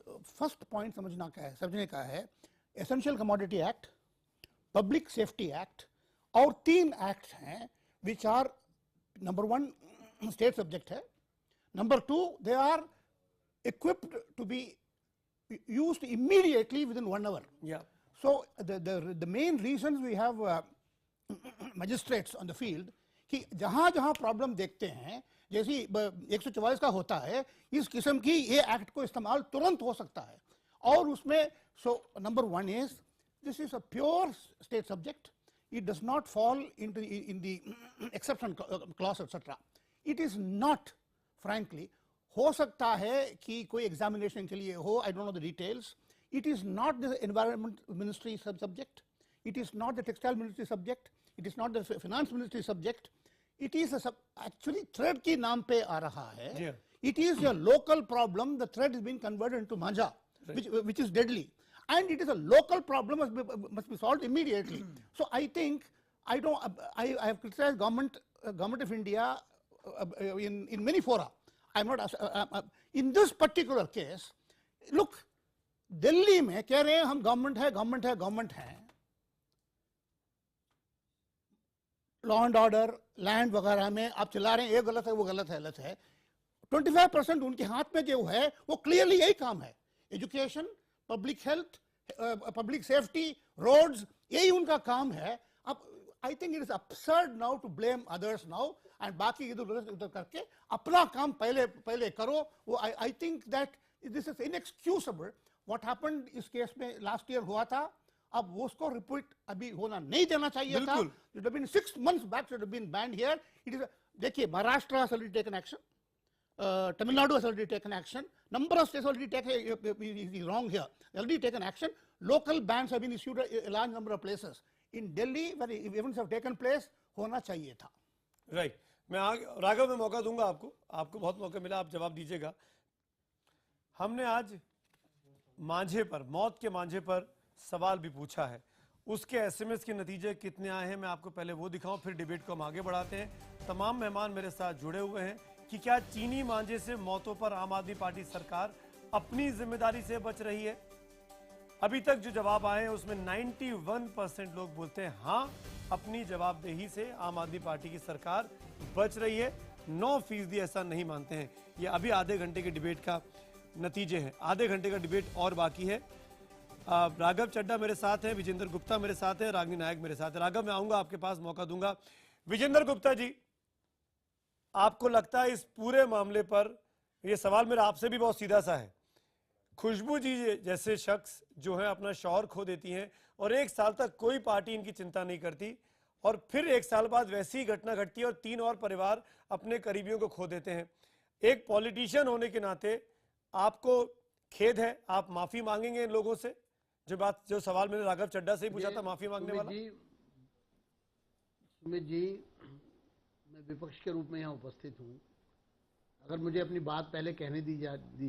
फर्स्ट पॉइंट समझने का है essential commodity act, public safety act, और 3 एक्ट हैं which are number 1 state subject है, number 2 they are equipped to be used immediately within 1 hour. Yeah. So the main reasons we have magistrates on the field कि जहाँ problem देखते हैं, जैसे 144 का होता है, इस किस्म की ये एक्ट को इस्तेमाल तुरंत हो सकता है, और उसमें number 1 is this is a pure state subject, it does not fall in the exception clause etc. It is not, frankly, हो सकता है कि कोई एग्जामिनेशन के लिए हो, I don't know the details, it is not the environment ministry subject, it is not the textile ministry subject, it is not the finance ministry subject, it is actually thread के नाम पे आ रहा है, it is a local problem, the thread is being converted into Manjha which is deadly, and it is a local problem, must be solved immediately. So I think I have criticized government of India in many fora. I'm not in this particular case. Look, Delhi में कह रहे हैं हम government है, law and order, land वगैरह में आप चला रहे हैं, ये गलत है, वो गलत है। 25% उनके हाथ में जो है वो क्लियरली यही काम है, education, public health, public safety, roads, यही उनका काम है। अब I think it is absurd now to blame others now, and बाकी इधर करके अपना काम पहले करो। वो I think that this is inexcusable. What happened इस केस में लास्ट ईयर हुआ था, अब वो उसको रिपीट अभी होना नहीं देना चाहिए था। It have been 6 months back, should have been banned here. It is देखिए, Maharashtra has already taken action, Tamil Nadu has already taken action, number of states already taken, is wrong here, already taken action. Local bans have been issued a large number of places. In Delhi where events have taken place, होना चाहिए था। Right, मैं राघव में मौका दूंगा आपको बहुत मौका मिला, आप जवाब दीजिएगा। हमने आज मांझे पर, मौत के मांझे पर सवाल भी पूछा है, उसके एसएमएस के नतीजे कितने आए हैं मैं आपको पहले वो दिखाऊं, फिर डिबेट को हम आगे बढ़ाते हैं। तमाम मेहमान मेरे साथ जुड़े हुए हैं कि क्या चीनी मांझे से मौतों पर आम आदमी पार्टी सरकार अपनी जिम्मेदारी से बच रही है? अभी तक जो जवाब आए हैं उसमें 91% लोग बोलते हैं हाँ, अपनी जवाबदेही से आम आदमी पार्टी की सरकार बच रही है। 9% ऐसा नहीं मानते हैं। ये अभी आधे घंटे के डिबेट का नतीजे हैं, आधे घंटे का डिबेट और बाकी है। राघव चड्ढा मेरे साथ हैं, विजेंद्र गुप्ता मेरे साथ है, रागिनी नायक मेरे साथ है। राघव, मैं आऊंगा आपके पास, मौका दूंगा। विजेंद्र गुप्ता जी, आपको लगता है इस पूरे मामले पर, ये सवाल मेरा आपसे भी बहुत सीधा सा है, खुशबू जी जैसे शख्स जो है अपना शौहर खो देती हैं और 1 साल तक कोई पार्टी इनकी चिंता नहीं करती, और फिर 1 साल बाद वैसी ही घटना घटती है और 3 और परिवार अपने करीबियों को खो देते हैं। एक पॉलिटिशियन होने के नाते आपको खेद है, आप माफी मांगेंगे इन लोगों से? जो सवाल मैंने राघव चड्ढा से ही पूछा था, माफी मांगने वाला। सुमित जी, मैं विपक्ष के रूप में यहाँ उपस्थित हूँ। अगर मुझे अपनी बात पहले कहने दी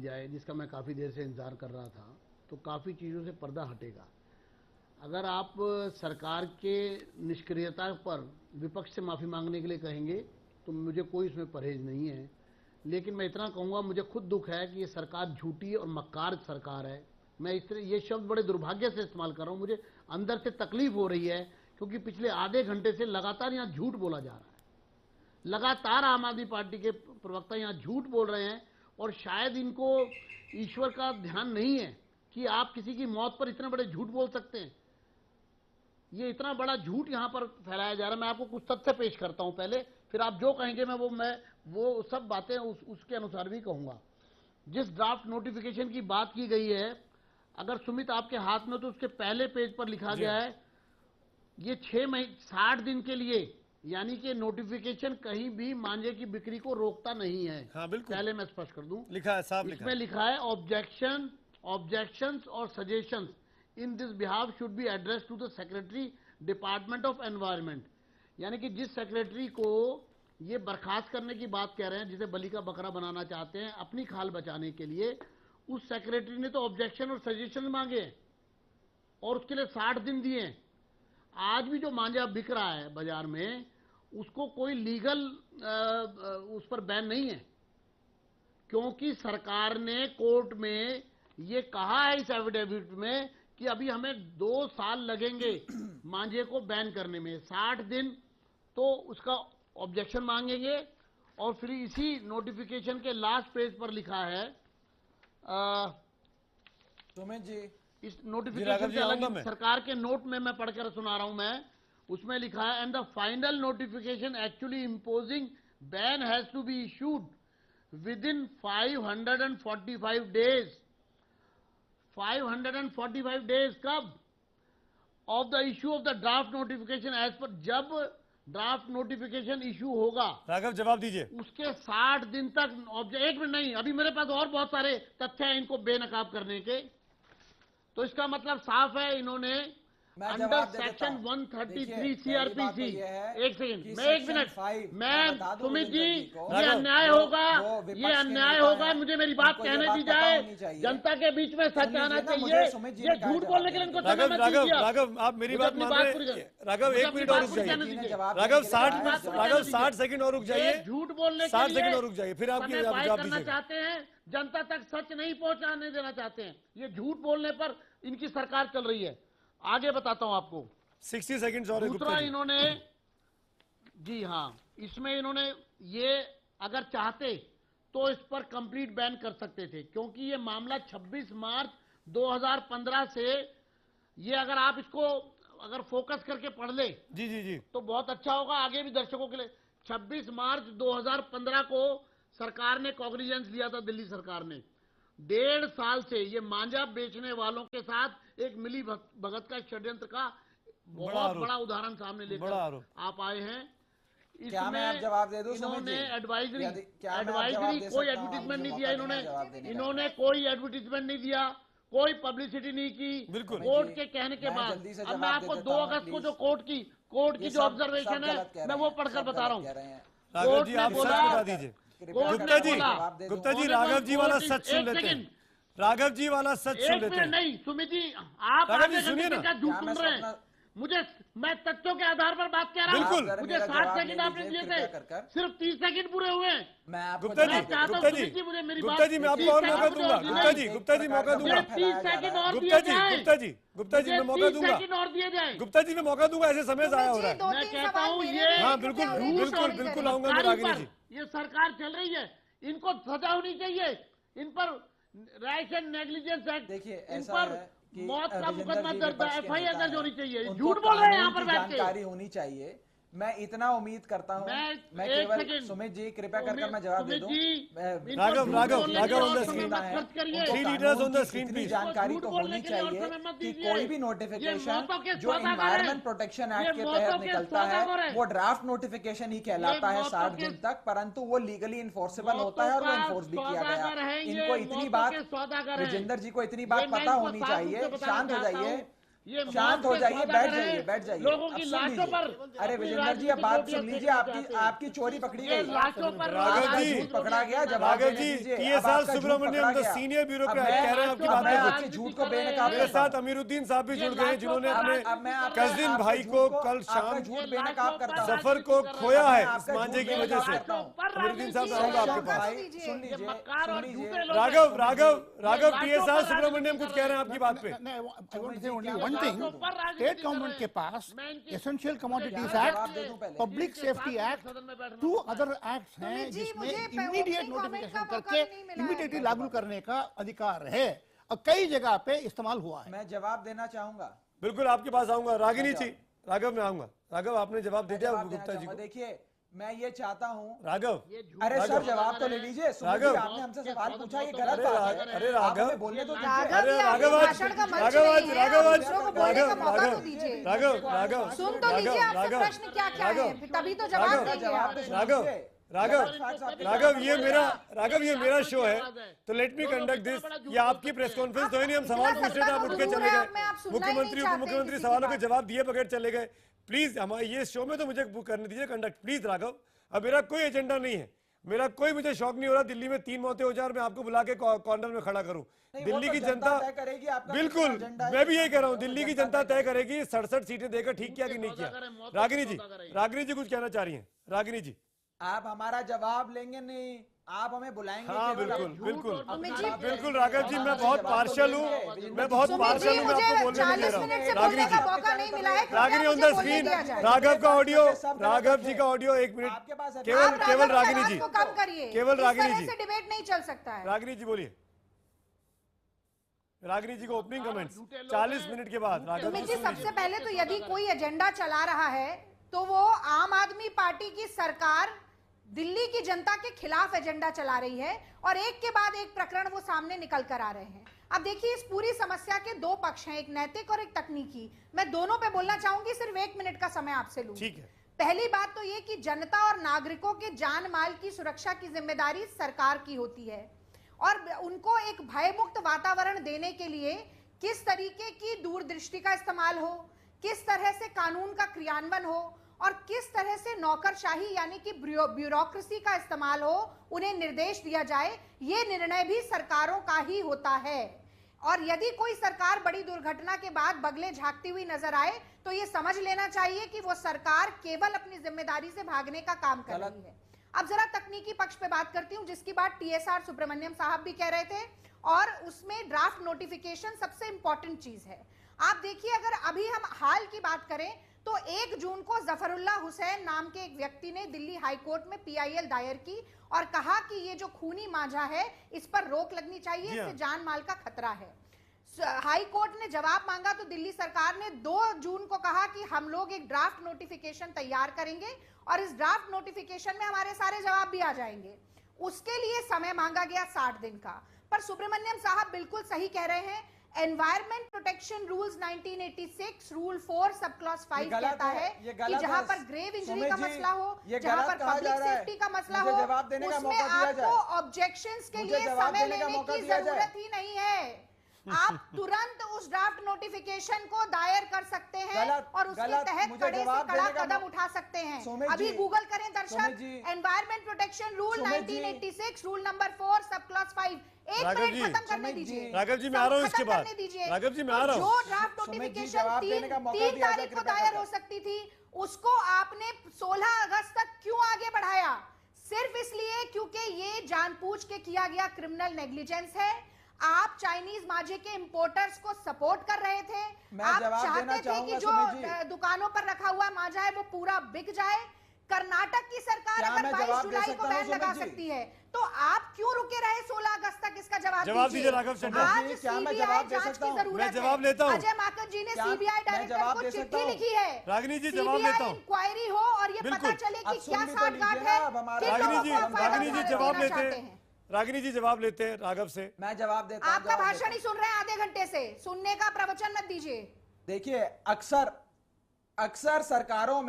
जाए, जिसका मैं काफ़ी देर से इंतजार कर रहा था, तो काफ़ी चीज़ों से पर्दा हटेगा। अगर आप सरकार के निष्क्रियता पर विपक्ष से माफ़ी मांगने के लिए कहेंगे तो मुझे कोई इसमें परहेज नहीं है, लेकिन मैं इतना कहूँगा, मुझे खुद दुख है कि ये सरकार झूठी और मक्कार सरकार है। मैं इस तरह ये शब्द बड़े दुर्भाग्य से इस्तेमाल कर रहा हूँ, मुझे अंदर से तकलीफ हो रही है, क्योंकि पिछले आधे घंटे से लगातार यहाँ झूठ बोला जा रहा है। लगातार आम आदमी पार्टी के प्रवक्ता यहाँ झूठ बोल रहे हैं, और शायद इनको ईश्वर का ध्यान नहीं है कि आप किसी की मौत पर इतने बड़े झूठ बोल सकते हैं। ये इतना बड़ा झूठ यहाँ पर फैलाया जा रहा है। मैं आपको कुछ तथ्य पेश करता हूँ पहले, फिर आप जो कहेंगे मैं वो सब बातें उसके अनुसार भी कहूँगा। जिस ड्राफ्ट नोटिफिकेशन की बात की गई है, अगर सुमित आपके हाथ में, तो उसके पहले पेज पर लिखा गया है ये 60 दिन के लिए, यानी कि नोटिफिकेशन कहीं भी मांझे की बिक्री को रोकता नहीं है। हाँ, बिल्कुल। पहले मैं स्पष्ट कर दूं, लिखा है, साफ लिखा है। इसमें लिखा है ऑब्जेक्शंस और suggestions in this behalf should be address to the secretary department of environment. यानी कि जिस सेक्रेटरी को ये बर्खास्त करने की बात कह रहे हैं, जिसे बलि का बकरा बनाना चाहते हैं अपनी खाल बचाने के लिए, उस सेक्रेटरी ने तो ऑब्जेक्शन और सजेशन मांगे और उसके लिए 60 दिन दिए। आज भी जो मांझा बिक रहा है बाजार में, उसको कोई लीगल उस पर बैन नहीं है, क्योंकि सरकार ने कोर्ट में ये कहा है इस एफिडेविट में कि अभी हमें 2 साल लगेंगे मांझे को बैन करने में। 60 दिन तो उसका ऑब्जेक्शन मांगेंगे, और फिर इसी नोटिफिकेशन के लास्ट पेज पर लिखा है, सुमित जी, इस नोटिफिकेशन से अलग सरकार के नोट में मैं पढ़कर सुना रहा हूं मैं, उसमें लिखा है, and the final notification actually imposing ban has to be issued within 545 days. 545 days कब? Of the issue of the draft notification as per, जब ड्राफ्ट नोटिफिकेशन इशू होगा। राघव जवाब दीजिए। उसके 60 दिन तक 1 मिनट नहीं, अभी मेरे पास और बहुत सारे तथ्य हैं इनको बेनकाब करने के। तो इसका मतलब साफ है, इन्होंने अंडर सेक्शन 133 सीआरपीसी, एक सेकंड, मैं 1 मिनट, मैं सुमित जी, ये अन्याय होगा, ये अन्याय होगा, मुझे मेरी बात कहने दी जाए। जनता के बीच में सच आना चाहिए। ये झूठ बोलने के लिए इनको राघव आप मेरी बात मान रहे हैं? राघव 1 मिनट और रुक जाइए। राघव 60 सेकंड और रुक जाइए। झूठ बोलने 60 सेकंड और रुक जाइए, फिर आप जवाब करना चाहते हैं, जनता तक सच नहीं पहुंचाने देना चाहते हैं। ये झूठ बोलने पर इनकी सरकार चल रही है। आगे बताता हूं आपको। 60 सेकंड और दूसरा इन्होंने, जी हाँ, इसमें इन्होंने ये अगर चाहते तो इस पर कंप्लीट बैन कर सकते थे, क्योंकि ये मामला 26 मार्च 2015 से, ये अगर आप इसको अगर फोकस करके पढ़ ले जी तो बहुत अच्छा होगा आगे भी दर्शकों के लिए। 26 मार्च 2015 को सरकार ने कॉग्निजेंस लिया था, दिल्ली सरकार ने। 1.5 साल से ये मांझा बेचने वालों के साथ एक मिली भगत का षड्यंत्र का बहुत बड़ा उदाहरण सामने लेकर आप आए हैं। क्या मैं आप जवाब दे दूं? इन्होंने एडवाइजरी कोई एडवर्टीजमेंट नहीं दिया, इन्होंने कोई एडवर्टीजमेंट नहीं दिया, कोई पब्लिसिटी नहीं की। कोर्ट के कहने के बाद अब मैं आपको 2 अगस्त को जो कोर्ट की जो ऑब्जर्वेशन है मैं वो पढ़कर बता रहा हूँ। कोर्ट ने बोला, गुप्ता जी राघव जी वाला सच सुन लेते हैं। राघव जी वाला सच सुन लेते हैं। नहीं सुमित जी, आप आगे सुनिए ना, झूठ सुन रहे हैं। मैं तथ्यों के आधार पर बात कह रहा हूँ। मुझे 60 सेकंड आपने दिए थे, सिर्फ 30 सेकंड पूरे हुए। गुप्ता जी मैं आपको और मौका दूंगा। गुप्ता जी मौका दूंगा। 30 सेकंड और गुप्ता जी मैं मौका दूंगा। और दिए जाए। गुप्ता जी मैं मौका दूंगा, ऐसे समय से आया हो रहा है। मैं कहता हूँ ये, हाँ बिल्कुल आऊंगा मैं रागिनी जी। ये सरकार चल रही है, इनको सजा होनी चाहिए। इन पर राइट्स एंड नेग्लिजेंस एक्ट, देखिए इन पर कि मौत का विजेंद्र मुकदमा जी दर्ज विपक्ष के FIR नेता दर्ज होनी हैं, चाहिए। उनको झूठ बोल रहे हैं यहाँ कानून पर की बैठ के। जानकारी होनी चाहिए। मैं इतना उम्मीद करता हूँ, मैं एक केवल सेकंड। सुमित जी कृपया कर मैं जवाब दे दूं। राघव ऑन द स्क्रीन, उनको 3 लीडर्स ऑन द कानून की स्क्रीन इतनी प्लीज। जानकारी तो होनी चाहिए कि कोई भी नोटिफिकेशन जो एनवायरमेंट प्रोटेक्शन एक्ट के तहत निकलता है वो ड्राफ्ट नोटिफिकेशन ही कहलाता है 60 दिन तक, परंतु वो लीगली इन्फोर्सेबल होता है और वो इन्फोर्स भी किया गया। इनको इतनी बात, विजेंद्र जी को इतनी बात पता होनी चाहिए। शांत हो जाइए, शांत हो जाइए, बैठ जाइए, बैठ जाइए। लोगों की अब सुन लाशों लीजिए। पर अरे विजेंद्र जी अब बात सुन लीजिए, आपकी चोरी पकड़ी गई, लाशों पर राघव जी, पकड़ा गया। जवाब राघव देने जी, दीजिए। TSR अब आपका झूठ सुब्रमण्यम पकड़ा द गया। सीनियर ब्यूरोक्रेट अब मैं- कह रहे हैं आपकी अब बात मैं को। आपके झूठ को बेनकाब मेरे करता हूं। साथ अमीरुद्दीन साहब भी जुड़ गए हैं जिन्होंने अब अपने मैं आपके- कजिन आपके भाई झूठ को कल आपका शाम झूठ बेनकाब करता हूं। सफर को खोया है आपका इस झूठ मांझे की बेनकाब वजह से। करता हूं। अमीरुद्दीन साहब आऊंगा आपके पास। भाई, सुन लीजिए, सुन लीजिए। राघव TSR सुब्रमण्यम कुछ कह रहे हैं आपकी बात पे। I want to say only one thing. State government के पास Essential Commodities Act, Public Safety Act, 2 other acts हैं जिसमें immediate notification करके immediately लागू करने का अधिकार है और कई जगह पे इस्तेमाल हुआ है। मैं जवाब देना चाहूंगा। बिल्कुल आपके पास आऊंगा। रागिनी जी, राघव मैं आऊंगा। राघव आपने जवाब दे दिया गुप्ता जी को। देखिए मैं ये चाहता हूँ, राघव, अरे सर जवाब तो ले लीजिए। राघव, आपने हमसे सवाल पूछा, ये गलत बात है। अरे राघव, बोलने तो राघव ये मेरा शो है तो लेट मी कंडक्ट दिस। ये आपकी प्रेस कॉन्फ्रेंस तो है नहीं, हम सवाल पूछ रहे थे, आप उठ के चले गए। मुख्यमंत्री उप मुख्यमंत्री सवालों के जवाब दिए बगैर चले गए। प्लीज हमारे ये शो में तो मुझे करने दीजिए कंडक्ट प्लीज राघव। अब मेरा कोई एजेंडा नहीं है, मेरा कोई मुझे शौक नहीं हो रहा दिल्ली में 3 मौतें हो जाए और मैं आपको बुला के कॉर्नर में खड़ा करूं। दिल्ली की जनता बिल्कुल, मैं भी यही कह रहा हूं, दिल्ली की जनता तय करेगी 67 सीटें देकर ठीक किया कि नहीं किया। रागिनी जी कुछ कहना चाह रही हैं? रागिनी जी, आप हमारा जवाब लेंगे नहीं, आप हमें बुलाएंगे। हाँ बिल्कुल राघव जी, मैं बहुत पार्शल हूँ, मैं आपको बोलने नहीं दे रहा हूँ। Ragini on the screen, Raghav का ऑडियो, राघव जी का ऑडियो 1 मिनट केवल रागिनी जी, केवल रागिनी जी, डिबेट नहीं चल सकता है। रागिनी जी बोलिए। रागिनी जी को ओपनिंग कमेंट्स 40 मिनट के बाद। राघव जी सबसे पहले तो यदि कोई एजेंडा चला रहा है तो वो आम आदमी पार्टी की सरकार दिल्ली की जनता के खिलाफ एजेंडा चला रही है और एक के बाद एक प्रकरण वो सामने निकल कर आ रहे हैं। अब देखिए इस पूरी समस्या के 2 पक्ष हैं, एक नैतिक और एक तकनीकी। मैं दोनों पे बोलना चाहूंगी, सिर्फ 1 मिनट का समय आपसे लूं। ठीक है। पहली बात तो ये कि जनता और नागरिकों के जान माल की सुरक्षा की जिम्मेदारी सरकार की होती है और उनको एक भयमुक्त वातावरण देने के लिए किस तरीके की दूरदृष्टि का इस्तेमाल हो, किस तरह से कानून का क्रियान्वयन हो और किस तरह से नौकरशाही यानी कि ब्यूरोक्रेसी का इस्तेमाल हो, उन्हें निर्देश दिया जाए, ये निर्णय भी सरकारों का ही होता है। और यदि कोई सरकार बड़ी दुर्घटना के बाद बगले झांकती हुई नजर आए तो ये समझ लेना चाहिए कि वो सरकार केवल अपनी जिम्मेदारी से भागने का काम कर रही है। अब जरा तकनीकी पक्ष पे बात करती हूँ, जिसकी बात TSR सुब्रमण्यम साहब भी कह रहे थे और उसमें ड्राफ्ट नोटिफिकेशन सबसे इंपॉर्टेंट चीज है। आप देखिए, अगर अभी हम हाल की बात करें तो 1 जून को जफरुल्ला हुसैन नाम के एक व्यक्ति ने दिल्ली हाई कोर्ट में PIL दायर की और कहा कि ये जो खूनी मांझा है इस पर रोक लगनी चाहिए, इससे जान माल का खतरा है। हाई कोर्ट ने जवाब मांगा तो दिल्ली सरकार ने 2 जून को कहा कि हम लोग एक ड्राफ्ट नोटिफिकेशन तैयार करेंगे और इस ड्राफ्ट नोटिफिकेशन में हमारे सारे जवाब भी आ जाएंगे। उसके लिए समय मांगा गया 60 दिन का। पर सुब्रमण्यम साहब बिल्कुल सही कह रहे हैं, environment protection rules 1986 rule 4 sub clause 5 कहता है कि जहां पर ग्रेव इंजरी का मसला हो, जहां पर पब्लिक सेफ्टी का मसला हो, उसमें आपको ऑब्जेक्शंस के लिए समय लेने की जरूरत ही नहीं है। आप तुरंत उस ड्राफ्ट नोटिफिकेशन को दायर कर सकते हैं और उसके तहत कड़े से कड़ा कदम उठा सकते हैं। अभी गूगल करें दर्शक, environment protection rule 1986 rule number 4 sub clause 5। 1 minute खत्म करने दीजिए राघव जी, मैं आ रहा हूँ इसके बाद। राघव जी मैं आ रहा हूँ। जो ड्राफ्ट नोटिफिकेशन 3 तारीख को दायर हो सकती थी उसको आपने 16 अगस्त तक क्यों आगे बढ़ाया? सिर्फ इसलिए क्योंकि ये जानबूझ के किया गया क्रिमिनल नेग्लिजेंस है। आप चाइनीज मांझे के इंपोर्टर्स को सपोर्ट कर रहे थे। आप चाहते थे कि जो दुकानों पर रखा हुआ मांझा है वो पूरा बिक जाए। कर्नाटक की सरकार अगर 22 जुलाई को बैन लगा सकती है तो आप क्यों रुके रहे 16 अगस्त तक? इसका जवाब दीजिए राघव चड्ढा। आज क्या मैं CBI जवाब दे जांच सकता की हूं? जरूरत मैं जवाब लेता हूं। अजय माकन जी ने क्या सीबीआई मैं डायरेक्टर जवाब को दे चिट्ठी सकता हूं? लिखी है। रागिनी जी जवाब लेता हूं। इंक्वायरी हो और ये पता चले कि क्या साठगांठ है। रागिनी जी जवाब लेते हैं। रागिनी जी जवाब लेते हैं राघव से। मैं जवाब देता हूं। आपका भाषण ही सुन रहे हैं आधे घंटे से, सुनने का प्रवचन मत दीजिए। देखिए अक्सर सरकारों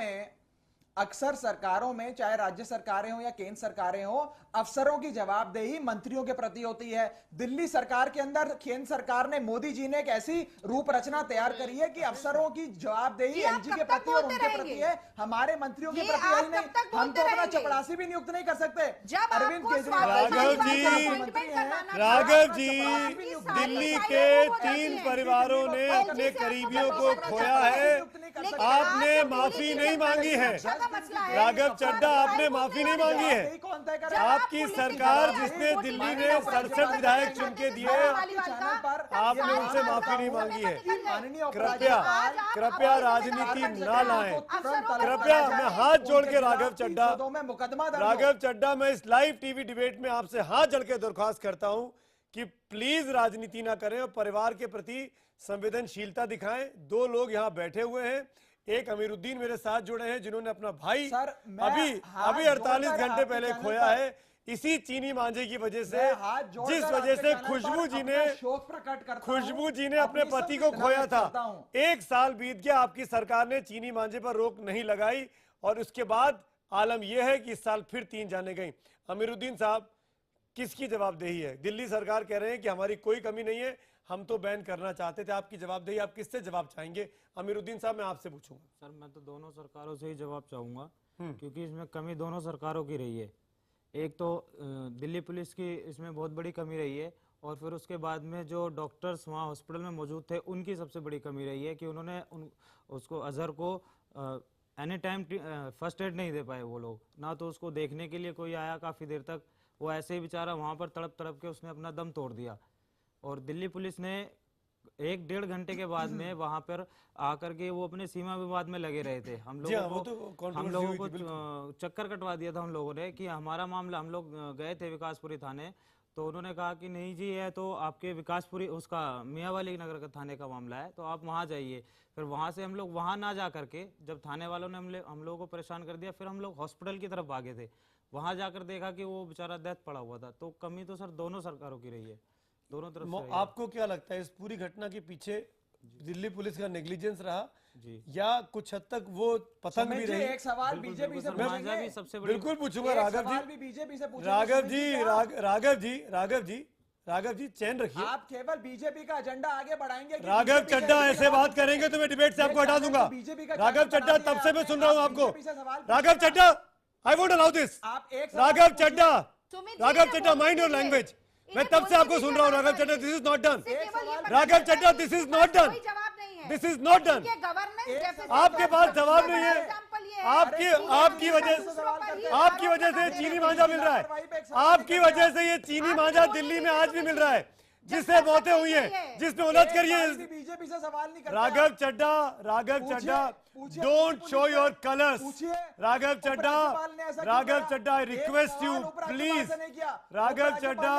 में चाहे राज्य सरकारें हो या केंद्र सरकारें हो, अफसरों की जवाबदेही मंत्रियों के प्रति होती है। दिल्ली सरकार के अंदर केंद्र सरकार ने, मोदी जी ने एक ऐसी रूप रचना तैयार करी है कि अफसरों की जवाबदेही एलजी के प्रति और उनके प्रति है, हमारे मंत्रियों के प्रति यही नहीं। हम तो अपना चपरासी भी नियुक्त नहीं कर सकते। अरविंद केजरीवाल राघव जी दिल्ली के 3 परिवारों ने अपने करीबियों को खोया है, आपने माफी नहीं मांगी है। राघव चड्ढा आपने माफी नहीं मांगी है। आपकी सरकार जिसने दिल्ली में 67 विधायक चुन के दिए, आपने उनसे माफी नहीं मांगी है। कृपया राजनीति ना लाएं। कृपया मैं हाथ जोड़ के राघव चड्ढा मैं इस लाइव टीवी डिबेट में आपसे हाथ जोड़ के दरख्वास्त करता हूं कि प्लीज राजनीति ना करें और परिवार के प्रति संवेदनशीलता दिखाएं। 2 लोग यहां बैठे हुए हैं, एक अमीरुद्दीन मेरे साथ जुड़े हैं जिन्होंने अपना भाई अभी 48 घंटे पहले खोया है, इसी चीनी मांझे की वजह से, जिस वजह से खुशबू जी ने अपने पति को खोया था। 1 साल बीत गया, आपकी सरकार ने चीनी मांझे पर रोक नहीं लगाई और उसके बाद आलम यह है कि इस साल फिर 3 जाने गई। अमीरुद्दीन साहब, किसकी जवाबदेही है? दिल्ली सरकार कह रहे हैं कि हमारी कोई कमी नहीं है, हम तो बैन करना चाहते थे, आपकी जवाबदेही, आप किससे जवाब चाहेंगे? अमीरुद्दीन साहब मैं आपसे पूछूंगा। सर मैं तो दोनों सरकारों से ही जवाब चाहूंगा, क्योंकि इसमें कमी दोनों सरकारों की रही है। एक तो दिल्ली पुलिस की इसमें बहुत बड़ी कमी रही है, और फिर उसके बाद में जो डॉक्टर्स वहाँ हॉस्पिटल में मौजूद थे उनकी सबसे बड़ी कमी रही है कि उन्होंने उसको अजहर को एनी टाइम फर्स्ट एड नहीं दे पाए वो लोग, ना तो उसको देखने के लिए कोई आया काफ़ी देर तक, वो ऐसे ही बेचारा वहाँ पर तड़प तड़प के उसने अपना दम तोड़ दिया। और दिल्ली पुलिस ने 1-1.5 घंटे के बाद में वहां पर आकर के वो अपने सीमा विवाद में लगे रहे थे। हम लोगों को चक्कर कटवा दिया था उन लोगों ने कि हमारा मामला, हम लोग गए थे विकासपुरी थाने, तो उन्होंने कहा कि नहीं जी है तो आपके विकासपुरी उसका मियाँवाली नगर का थाने का मामला है, तो आप वहाँ जाइए। फिर वहाँ से हम लोग वहाँ ना जा करके, जब थाने वालों ने हम लोगों को परेशान कर दिया, फिर हम लोग हॉस्पिटल की तरफ भागे थे। वहाँ जाकर देखा कि वो बेचारा डेथ पड़ा हुआ था। तो कमी तो सर दोनों सरकारों की रही है, दोनों तरफ से। आपको क्या लगता है इस पूरी घटना के पीछे दिल्ली पुलिस का नेग्लिजेंस रहा जी, या कुछ हद तक वो पतंग भी रही? एक सवाल बीजेपी से भी सबसे बिल्कुल पूछूंगा बीजेपी से राघव जी चैन रखिए। आप केवल बीजेपी का एजेंडा आगे बढ़ाएंगे। राघव चड्ढा ऐसे बात करेंगे तो मैं डिबेट से आपको हटा दूंगा। राघव चड्ढा तब से मैं सुन रहा हूं आपको। Raghav Chadha, I won't allow this. Raghav Chadha mind your language. मैं तब से आपको सुन रहा हूँ। Raghav Chadha, this is not done. Raghav Chadha, this is not done. This is not done. आपके पास जवाब नहीं है। आपकी वजह से चीनी मांझा मिल रहा है। आपकी वजह से ये चीनी मांझा दिल्ली में आज भी मिल रहा है, जिससे मौतें हुई है, जिसमें उलझ कर ये बीजेपी से सवाल नहीं करते। Raghav Chadha don't show your colours. Raghav Chadha I request you please. Raghav Chadha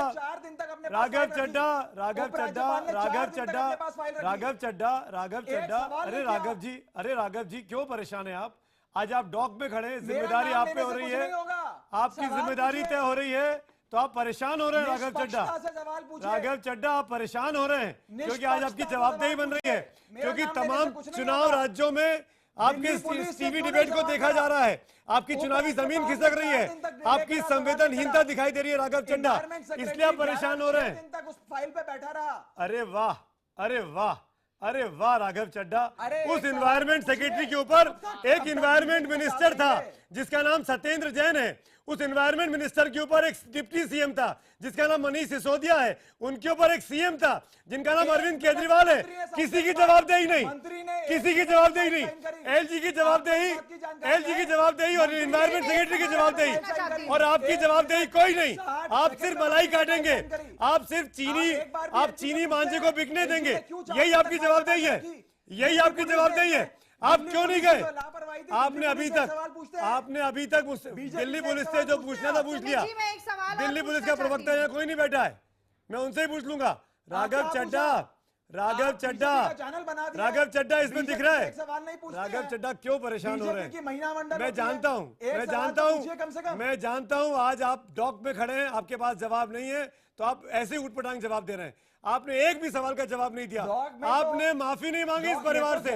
अरे राघव जी क्यों परेशान है आप? आज आप डॉक में खड़े, जिम्मेदारी आप पे हो रही है, आपकी जिम्मेदारी तय हो रही है, तो आप परेशान हो रहे हैं। राघव चड्ढा आप परेशान हो रहे हैं क्योंकि आज आपकी जवाबदेही बन रही है, क्योंकि तमाम चुनाव राज्यों में आपके टीवी डिबेट को देखा जा रहा है, आपकी चुनावी जमीन खिसक रही है, आपकी संवेदनहीनता दिखाई दे रही है राघव चड्ढा, इसलिए आप परेशान हो रहे हैं। अरे वाह राघव चड्ढा, उस इन्वायरमेंट सेक्रेटरी के ऊपर एक इन्वायरमेंट मिनिस्टर था जिसका नाम सत्येंद्र जैन है, उस एनवायरमेंट मिनिस्टर के ऊपर एक डिप्टी सीएम था जिसका नाम मनीष सिसोदिया है, उनके ऊपर एक सीएम था जिनका नाम अरविंद केजरीवाल है। किसी की जवाबदेही नहीं, किसी की जवाबदेही नहीं। एलजी की जवाबदेही और एनवायरमेंट सेक्रेटरी की जवाबदेही, और आपकी जवाबदेही कोई नहीं। आप सिर्फ मलाई काटेंगे, आप सिर्फ चीनी मांझे को बिकने देंगे, यही आपकी जवाबदेही है, यही आपकी जवाबदेही है। आप क्यों नहीं गए? लापरवाही थी, आपने दिल्ली अभी पुलिस से तक सवाल पूछते हैं। आपने अभी तक दिल्ली पुलिस से जो पूछना था पूछ लिया। दिल्ली पुलिस का प्रवक्ता यहाँ कोई नहीं बैठा है, मैं उनसे ही पूछ लूंगा। राघव चड्ढा, राघव चड्ढा, राघव चड्ढा इसमें दिख रहा है। राघव चड्ढा क्यों परेशान हो रहे हैं? मैं जानता हूँ, मैं जानता हूँ, मैं जानता हूँ। आज आप डॉक में खड़े हैं, आपके पास जवाब नहीं है, तो आप ऐसे ही उठपटांग जवाब दे रहे हैं। आपने एक भी सवाल का जवाब नहीं दिया। आपने माफी नहीं मांगी इस परिवार से,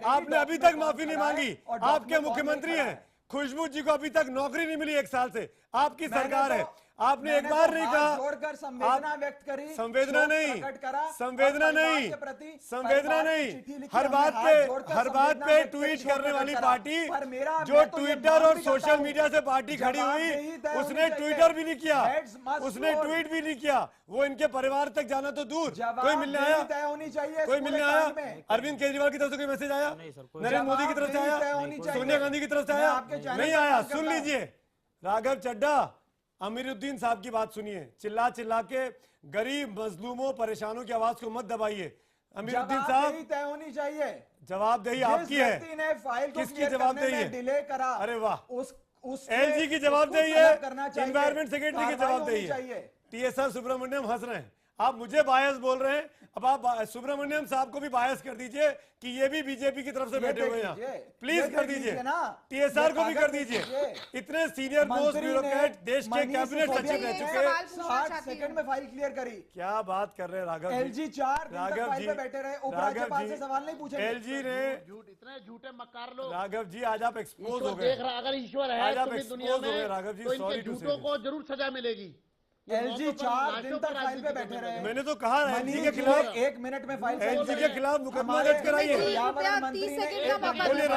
आपने अभी तक माफी नहीं मांगी। आपके मुख्यमंत्री हैं, खुशबू जी को अभी तक नौकरी नहीं मिली 1 साल से, आपकी सरकार है। आपने एक बार नहीं कहा, संवेदना व्यक्त करी, संवेदना नहीं, संवेदना नहीं, संवेदना नहीं। हर बात पे ट्वीट करने वाली पार्टी, जो ट्विटर और सोशल मीडिया से पार्टी खड़ी हुई, उसने ट्विटर भी नहीं किया, उसने ट्वीट भी नहीं किया। वो इनके परिवार तक जाना तो दूर, कोई मिलने आया? कोई मिलने आया? अरविंद केजरीवाल की तरफ से कोई मैसेज आया? नरेंद्र मोदी की तरफ से आया? सोनिया गांधी की तरफ से आया? नहीं आया। सुन लीजिए, राघव चड्ढा, अमीरुद्दीन साहब की बात सुनिए। चिल्ला चिल्ला के गरीब मजलूमों परेशानों की आवाज को मत दबाइए। अमीरुद्दीन साहब, तय होनी चाहिए, जवाबदेही आपकी है। किसकी जवाबदेही है? डिले करा, अरे वाह, उस एलजी की जवाबदेही है, एनवायरमेंट सेक्रेटरी की जवाबदेही है। टीएसआर सुब्रमण्यम हंस रहे हैं, आप मुझे बायस बोल रहे हैं। अब आप सुब्रमण्यम साहब को भी बायस कर दीजिए कि ये भी बीजेपी की तरफ से बैठे हुए हैं। प्लीज कर दीजिए, टीएसआर को भी कर दीजिए। इतने सीनियर मोस्ट ब्यूरोक्रेट देश के कैबिनेट सचिव रह चुके, 60 सेकंड में फाइल क्लियर करी। क्या बात कर रहे हैं राघव जी? एलजी 4 दिन तक फाइल पे बैठे रहे, उपराज्यपाल से सवाल नहीं पूछे। एलजी ने इतने झूठे मक्कार लोग। राघव जी आज आप एक्सपोज हो गए। देख रहा, अगर ईश्वर है आज आप एक्सपोज हो गए राघव जी, तो इनके सॉरी टू झूठों को जरूर सजा मिलेगी। एलजी 4 दिन तक फाइल पे बैठे रहे। मैंने तो कहा एलजी के खिलाफ 1 मिनट में फाइल, एलजी के खिलाफ मुकदमा दर्ज कराइए। पर्यावरण मंत्री ने बोलिए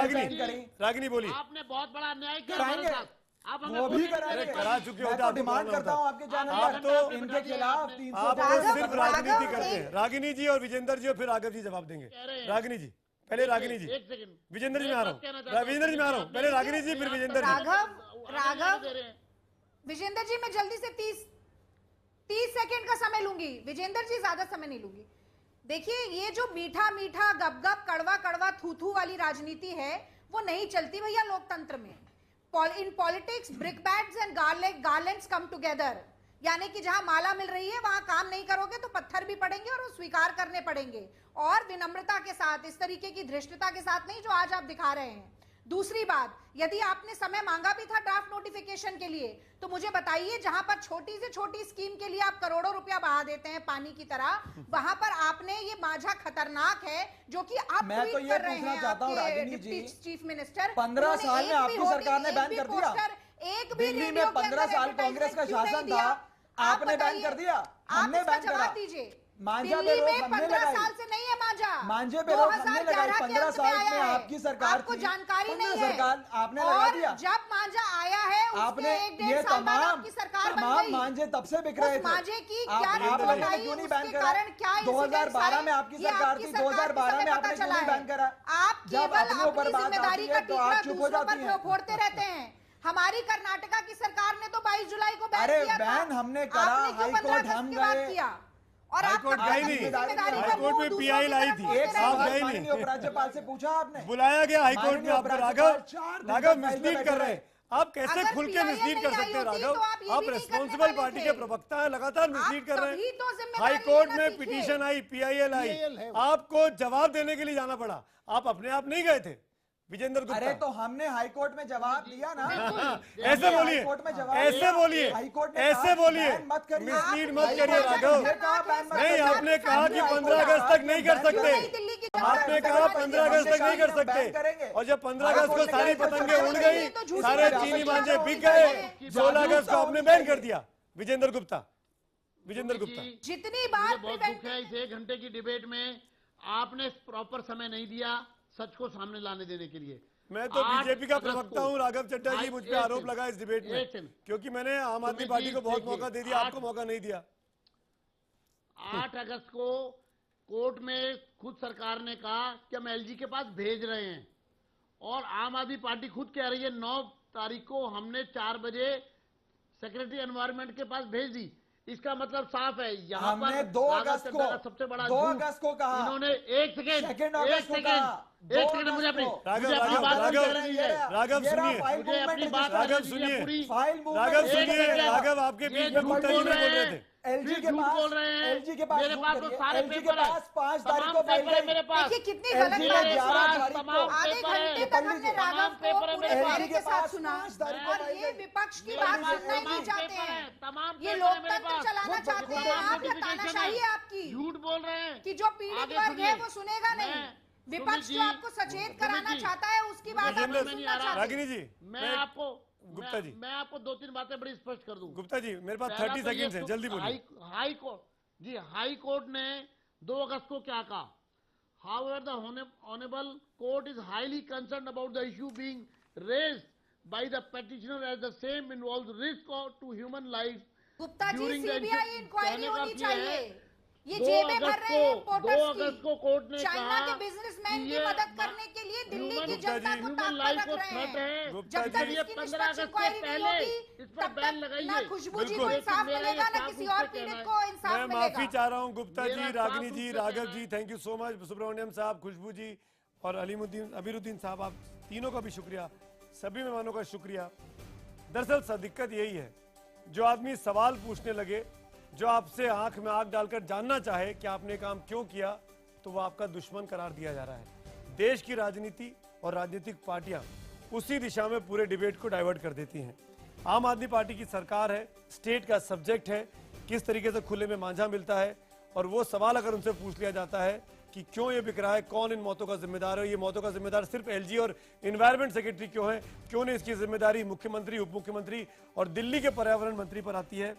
रागिनी बोलिए। आपने बहुत बड़ा अन्याय किया। कराएंगे, आप वो भी करा चुके होते। मैं डिमांड करता हूं आपके जाने आप तो इनके खिलाफ आप सिर्फ राजनीति करते हैं। रागिनी जी और विजेंद्र जी और फिर राघव जी जवाब देंगे। रागिनी जी पहले, रागिनी जी, विजेंद्र जी में आ रहा हूँ, विजेंद्र जी में आ रहा हूँ, पहले रागिनी जी फिर विजेंद्र जी। राघव, विजेंद्र जी मैं जल्दी से 30 सेकंड का समय लूंगी। विजेंद्र जी ज्यादा समय नहीं लूंगी। देखिए, ये जो मीठा मीठा गप गप कड़वा कड़वा थू थू वाली राजनीति है, वो नहीं चलती भैया लोकतंत्र में। In politics brick bats and garlands come together, यानी कि जहां माला मिल रही है वहां काम नहीं करोगे तो पत्थर भी पड़ेंगे और वो स्वीकार करने पड़ेंगे, और विनम्रता के साथ, इस तरीके की धृष्टता के साथ नहीं जो आज आप दिखा रहे हैं। दूसरी बात, यदि आपने समय मांगा भी था ड्राफ्ट नोटिफिकेशन के लिए, तो मुझे बताइए, जहां पर छोटी से छोटी स्कीम के लिए आप करोड़ों रुपया बहा देते हैं पानी की तरह, वहां पर आपने ये माझा खतरनाक है जो कि आप ट्वीट कर रहे हैं आपके डिप्टी चीफ मिनिस्टर। 15 साल में आपकी सरकार ने बैन कर दिया। एक भी दिल्ली में 15 साल कांग्रेस का शासन था, आपने बैन कर दिया, हमने बैन करा। मांझा पे रोक हमने लगाई। 15 साल से नहीं है मांझा, मांझे पे रोक हमने लगाई। 15 साल में आपकी सरकार आपको जानकारी नहीं है। सरकार आपने लगा दिया। जब मांझा आया है आपने ये तमाम मांझे तब से बिक रहे थे। मांझे की क्या आपने क्यों नहीं बैन करा? 2012 में आपकी सरकार थी, 2012 में आपने क्यों नहीं बैन करा? आप जब अपने ऊपर बात आती है तो आप चुप हो जाती हैं। फोड़ते रहते हैं। हमारी कर्नाटका की सरकार ने तो 22 जुलाई को बैन अरे किया था। बैन हमने करा, हाईकोर्ट हम गए, और हाईकोर्ट गई नहीं, हाईकोर्ट में पीआई लाई थी, आप गए नहीं। उपराज्यपाल से पूछा आपने? बुलाया गया हाईकोर्ट में आपको। राघव मिसलीड कर रहे हैं आप, कैसे खुल के मिसलीड कर सकते हैं राघव? आप रिस्पॉन्सिबल पार्टी के प्रवक्ता है, लगातार मिसलीड कर रहे हैं। हाईकोर्ट में पिटीशन आई, पीआईएल आई, आपको जवाब देने के लिए जाना पड़ा, आप अपने आप नहीं गए थे। विजेंद्र गुप्ता, अरे तो हमने हाईकोर्ट में जवाब दिया ना। ऐसे बोलिए, ऐसे बोलिए, ऐसे बोलिए, मिसलीड मत करिए राघव। नहीं, आपने कहा कि 15 अगस्त तक नहीं कर सकते, आपने कहा 15 अगस्त तक नहीं कर सकते, और जब 15 अगस्त को सारी पतंगे उड़ गई, सारे चीनी मांझे बिक गए, 16 अगस्त को आपने बैन कर दिया। विजेंद्र गुप्ता, विजेंद्र गुप्ता, जितनी बार बहुत दुख है इस 1 घंटे की डिबेट में आपने प्रॉपर समय नहीं दिया सच को सामने लाने देने के लिए। मैं तो बीजेपी का प्रवक्ता हूं राघव चड्ढा जी, मुझ पे आरोप लगा इस डिबेट में, क्योंकि मैंने आम आदमी पार्टी को बहुत मौका दे दिया, आपको मौका नहीं दिया। 8 अगस्त को कोर्ट में खुद सरकार ने कहा कि हम एलजी के पास भेज रहे हैं, और आम आदमी पार्टी खुद कह रही है 9 तारीख को हमने 4 बजे सेक्रेटरी एनवायरमेंट के पास भेज दी। इसका मतलब साफ है, यहाँ हमने 2 अगस्त को, सबसे बड़ा 2 अगस्त को कहा, इन्होंने 1 सेकेंड एक सेकंड मुझे अपनी बात सुनिए, राघव आपके बीच में गुप्ता जी बोल रहे थे। एलजी के पास मेरे पास तो सारे पेपर है, 5 तारीख को फाइल है मेरे पास। देखिए कितनी गलत बात है, आधे घंटे तक हमने राघव को पूरे प्यारे के साथ सुना और ये विपक्ष की बात सुनना ही नहीं चाहते हैं। ये लोकतंत्र चलाना चाहते हैं आप या तानाशाही है आपकी? झूठ बोल रहे हैं कि जो पीड़ित वर्ग है वो सुनेगा नहीं, विपक्ष जो आपको सचेत कराना चाहता है उसकी बात आप सुनना चाहते हैं। रागिनी जी, मैं आपको गुप्ता जी, मैं आपको 2-3 बातें बड़ी स्पष्ट कर दूं। गुप्ता जी मेरे पास 30 सेकंड है, जल्दी बोलिए। हाई कोर्ट ने 2 अगस्त को क्या कहा? However, the honorable court is highly concerned about the issue being raised by the petitioner as the same involves risk to human lives. Gupta ji, CBI inquiry होनी चाहिए। ये 2 जेबें भर रहे हैं अगस्त को कोर्ट ने चाइना कहा के बिजनेसमैन की मदद करने के लिए दिल्ली की जनता को ह्यूमन ताक लाइफ पर को रख रहे थ्रेट हैं। है। जब तक ये इसकी 15 निष्पक्ष अगस्त इंक्वायरी से नहीं पहले होगी इस पर तब बैन तक लगाइए। ना खुशबू जी को इंसाफ मिलेगा ना किसी और पीड़ित को इंसाफ मैं मिलेगा। माफी चाह रहा हूँ गुप्ता जी, मेरा रागिनी साफ जी, रूप से Raghav Khanna ji, thank you so much, Subramaniam साहब, खुशबू जी और अमीरुद्दीन साहब, आप तीनों का भी शुक्रिया, सभी मेहमानों का शुक्रिया। दरअसल दिक्कत यही है, जो आदमी सवाल पूछने लगे, जो आपसे आंख में आंख डालकर जानना चाहे कि आपने काम क्यों किया, तो वो आपका दुश्मन करार दिया जा रहा है। देश की राजनीति और राजनीतिक पार्टियां उसी दिशा में पूरे डिबेट को डाइवर्ट कर देती हैं। आम आदमी पार्टी की सरकार है, स्टेट का सब्जेक्ट है, किस तरीके से खुले में मांझा मिलता है, और वो सवाल अगर उनसे पूछ लिया जाता है कि क्यों ये बिक रहा है, कौन इन मौतों का जिम्मेदार है, ये मौतों का जिम्मेदार सिर्फ एलजी और एनवायरमेंट सेक्रेटरी क्यों है, क्यों नहीं इसकी जिम्मेदारी मुख्यमंत्री, उप मुख्यमंत्री और दिल्ली के पर्यावरण मंत्री पर आती है,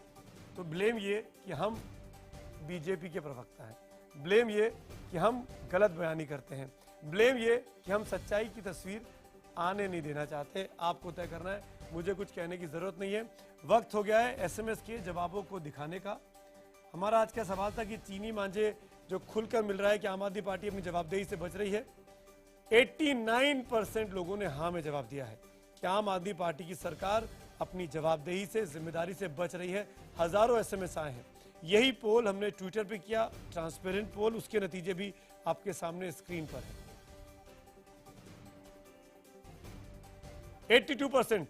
तो ब्लेम ये कि हम बीजेपी के प्रवक्ता हैं, ब्लेम ये कि हम गलत बयानी करते हैं, ब्लेम ये कि हम सच्चाई की तस्वीर आने नहीं देना चाहते। आपको तय करना है, मुझे कुछ कहने की जरूरत नहीं है। वक्त हो गया है एसएमएस के जवाबों को दिखाने का। हमारा आज का सवाल था कि चीनी मांझे जो खुलकर मिल रहा है कि आम आदमी पार्टी अपनी जवाबदेही से बच रही है। 89% लोगों ने हाँ में जवाब दिया है कि आम आदमी पार्टी की सरकार अपनी जवाबदेही से, जिम्मेदारी से बच रही है। हजारों एसएमएस आए हैं। यही पोल हमने ट्विटर पे किया, ट्रांसपेरेंट पोल, उसके नतीजे भी आपके सामने स्क्रीन पर है। 82%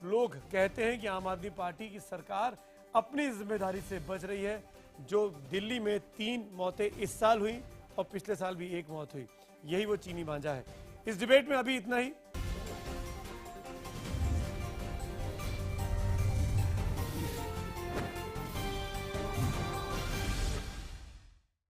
लोग कहते हैं कि आम आदमी पार्टी की सरकार अपनी जिम्मेदारी से बच रही है। जो दिल्ली में 3 मौतें इस साल हुई और पिछले साल भी 1 मौत हुई, यही वो चीनी मांझा है। इस डिबेट में अभी इतना ही।